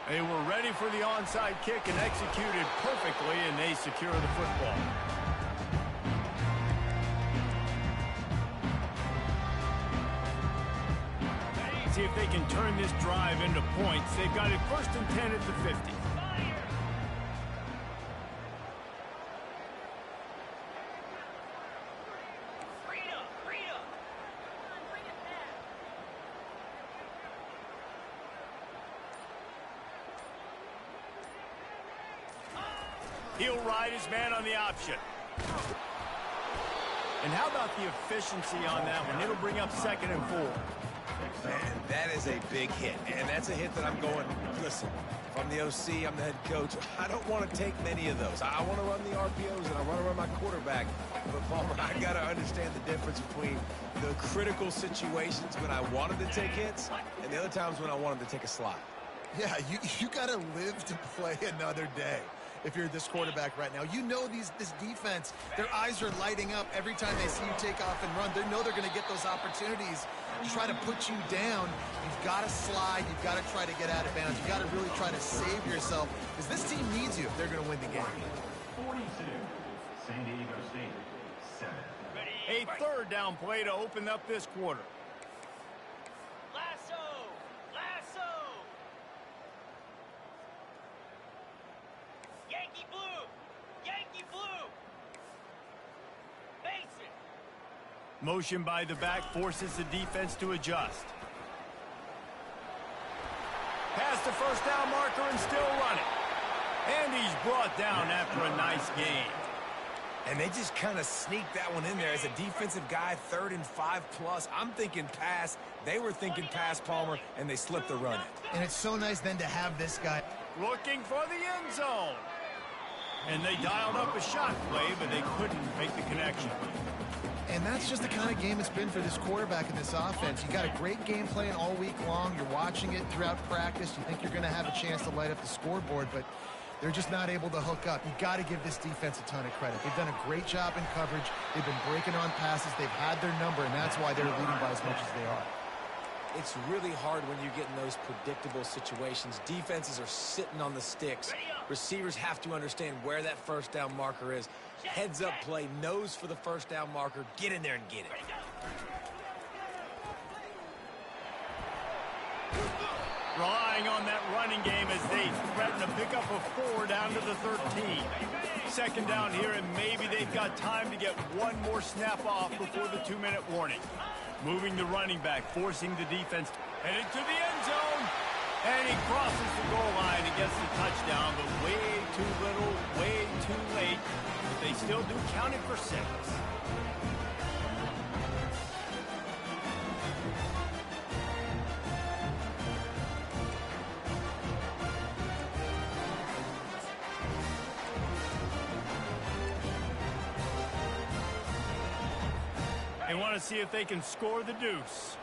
They were ready for the onside kick and executed perfectly, and they secure the football. See if they can turn this drive into points. They've got it 1st and 10 at the 50. He'll ride his man on the option. And how about the efficiency on that one? It'll bring up 2nd and 4. Man, that is a big hit, and that's a hit that I'm going, listen, if I'm the OC, I'm the head coach, I don't want to take many of those. I want to run the RPOs, and I want to run my quarterback. But, Palmer, I got to understand the difference between the critical situations when I wanted to take hits and the other times when I wanted to take a slide. Yeah, you got to live to play another day. If you're this quarterback right now, you know this defense, their eyes are lighting up every time they see you take off and run. They know they're going to get those opportunities to try to put you down. You've got to slide. You've got to try to get out of bounds. You've got to really try to save yourself because this team needs you if they're going to win the game. 42, San Diego State, 7. A 3rd down play to open up this quarter. Lasso! Lasso! Yankee blue! Yankee blue! Mason! Motion by the back forces the defense to adjust. Past the 1st down marker and still running. And he's brought down after a nice gain. And they just kind of sneaked that one in there. As a defensive guy, 3rd and 5+. I'm thinking pass. They were thinking pass, Palmer, and they slipped the run in. And it's so nice then to have this guy. Looking for the end zone. And they dialed up a shot play, but they couldn't make the connection. And that's just the kind of game it's been for this quarterback in this offense. You got a great game plan all week long. You're watching it throughout practice. You think you're going to have a chance to light up the scoreboard, but they're just not able to hook up. You got to give this defense a ton of credit. They've done a great job in coverage. They've been breaking on passes. They've had their number, and that's why they're leading by as much as they are. It's really hard when you get in those predictable situations. Defenses are sitting on the sticks. Receivers have to understand where that first down marker is. Heads up play, nose for the first down marker. Get in there and get it. Relying on that running game as they threaten to pick up a 4 down to the 13. Second down here, and maybe they've got time to get one more snap off before the 2-minute warning. Moving the running back, forcing the defense headed to the end zone. And he crosses the goal line and gets the touchdown, but way too little, way too late. But they still do count it for 6. They want to see if they can score the deuce.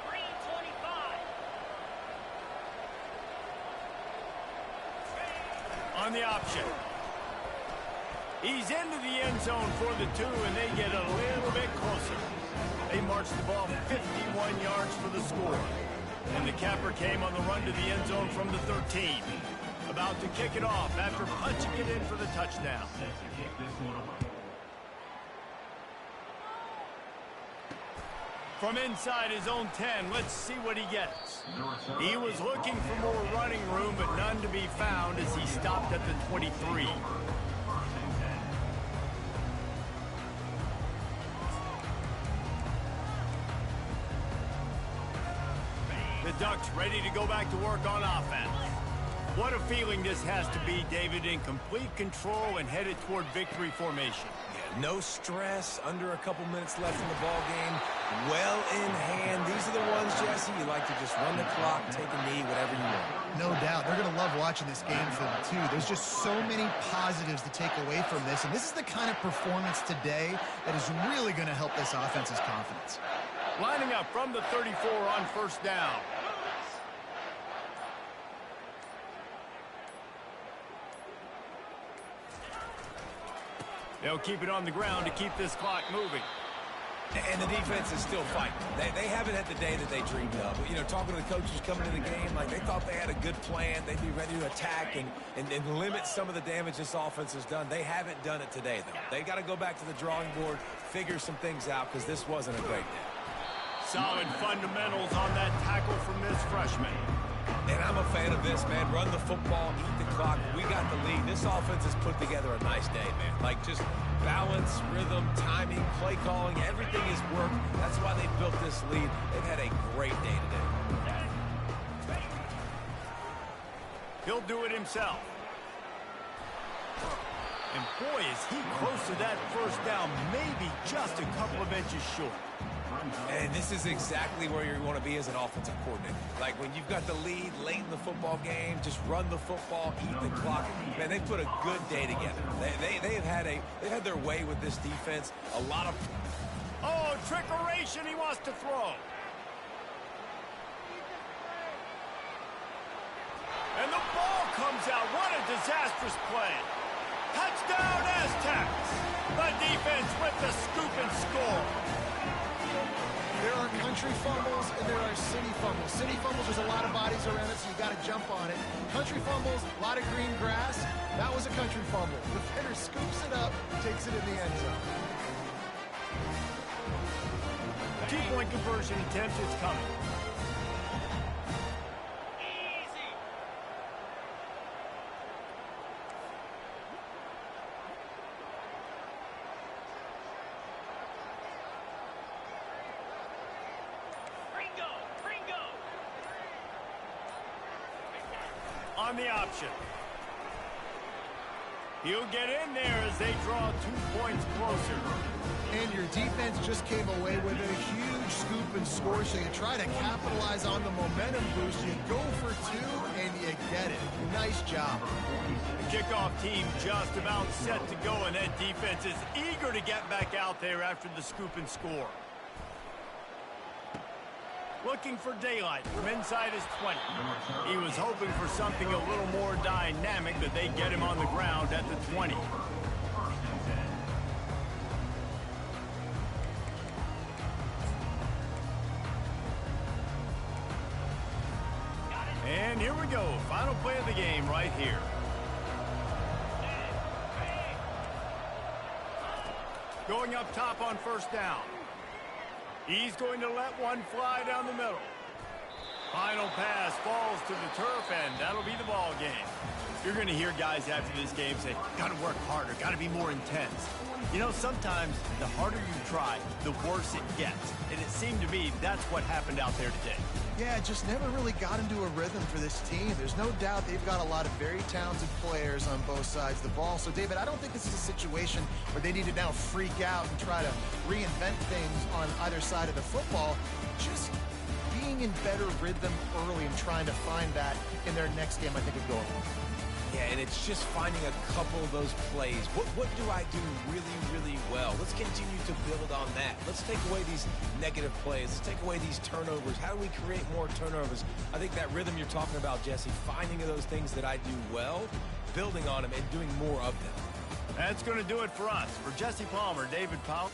Green 25. On the option. He's into the end zone for the 2, and they get a little bit closer. They march the ball 51 yards for the score. And the capper came on the run to the end zone from the 13. About to kick it off after punching it in for the touchdown. Set to kick this one away. From inside his own 10, let's see what he gets. He was looking for more running room, but none to be found as he stopped at the 23. The Ducks ready to go back to work on offense. What a feeling this has to be, David, in complete control and headed toward victory formation. No stress, under a couple minutes left in the ball game. Well in hand. These are the ones, Jesse, you like to just run the clock, take a knee, whatever you want. No doubt. They're going to love watching this game film, too. There's just so many positives to take away from this, and this is the kind of performance today that is really going to help this offense's confidence. Lining up from the 34 on first down. They'll keep it on the ground to keep this clock moving. And the defense is still fighting. They haven't had the day that they dreamed of. You know, talking to the coaches coming to the game, like they thought they had a good plan. They'd be ready to attack and limit some of the damage this offense has done. They haven't done it today, though. They got to go back to the drawing board, figure some things out, because this wasn't a great day. Solid fundamentals on that tackle from this freshman. And I'm a fan of this, man. Run the football, eat the clock. We got the lead. This offense has put together a nice day, man. Like just balance, rhythm, timing, play calling, everything has worked. That's why they built this lead. They've had a great day today. He'll do it himself. And boy, is he close to that first down, maybe just a couple of inches short. And this is exactly where you want to be as an offensive coordinator. Like when you've got the lead late in the football game, just run the football, eat the clock. Man, they put a good day together. They've had their way with this defense. A lot of... Oh, trickeration, he wants to throw. And the ball comes out. What a disastrous play. Touchdown, Aztecs. The defense with the scoop and score. There are country fumbles and there are city fumbles. City fumbles, there's a lot of bodies around it, so you got to jump on it. Country fumbles, a lot of green grass. That was a country fumble. The defender scoops it up, takes it in the end zone. Two-point conversion attempt is coming. Easy. Ringo. On the option. He'll get in there as they draw 2 points closer. And your defense just came away with a huge scoop and score, so you try to capitalize on the momentum boost. You go for two, and you get it. Nice job. The kickoff team just about set to go, and that defense is eager to get back out there after the scoop and score. Looking for daylight from inside his 20. He was hoping for something a little more dynamic, but they get him on the ground at the 20. And here we go. Final play of the game right here. Going up top on first down. He's going to let one fly down the middle. Final pass falls to the turf, and that'll be the ball game. You're going to hear guys after this game say, got to work harder, got to be more intense. You know, sometimes the harder you try, the worse it gets. And it seemed to me that's what happened out there today. Yeah, just never really got into a rhythm for this team. There's no doubt they've got a lot of very talented players on both sides of the ball. So, David, I don't think this is a situation where they need to now freak out and try to reinvent things on either side of the football. Just being in better rhythm early and trying to find that in their next game, I think, would go a long way. Yeah, and it's just finding a couple of those plays. What do I do really, really well? Let's continue to build on that. Let's take away these negative plays. Let's take away these turnovers. How do we create more turnovers? I think that rhythm you're talking about, Jesse, finding those things that I do well, building on them, and doing more of them. That's going to do it for us. For Jesse Palmer, David Powell.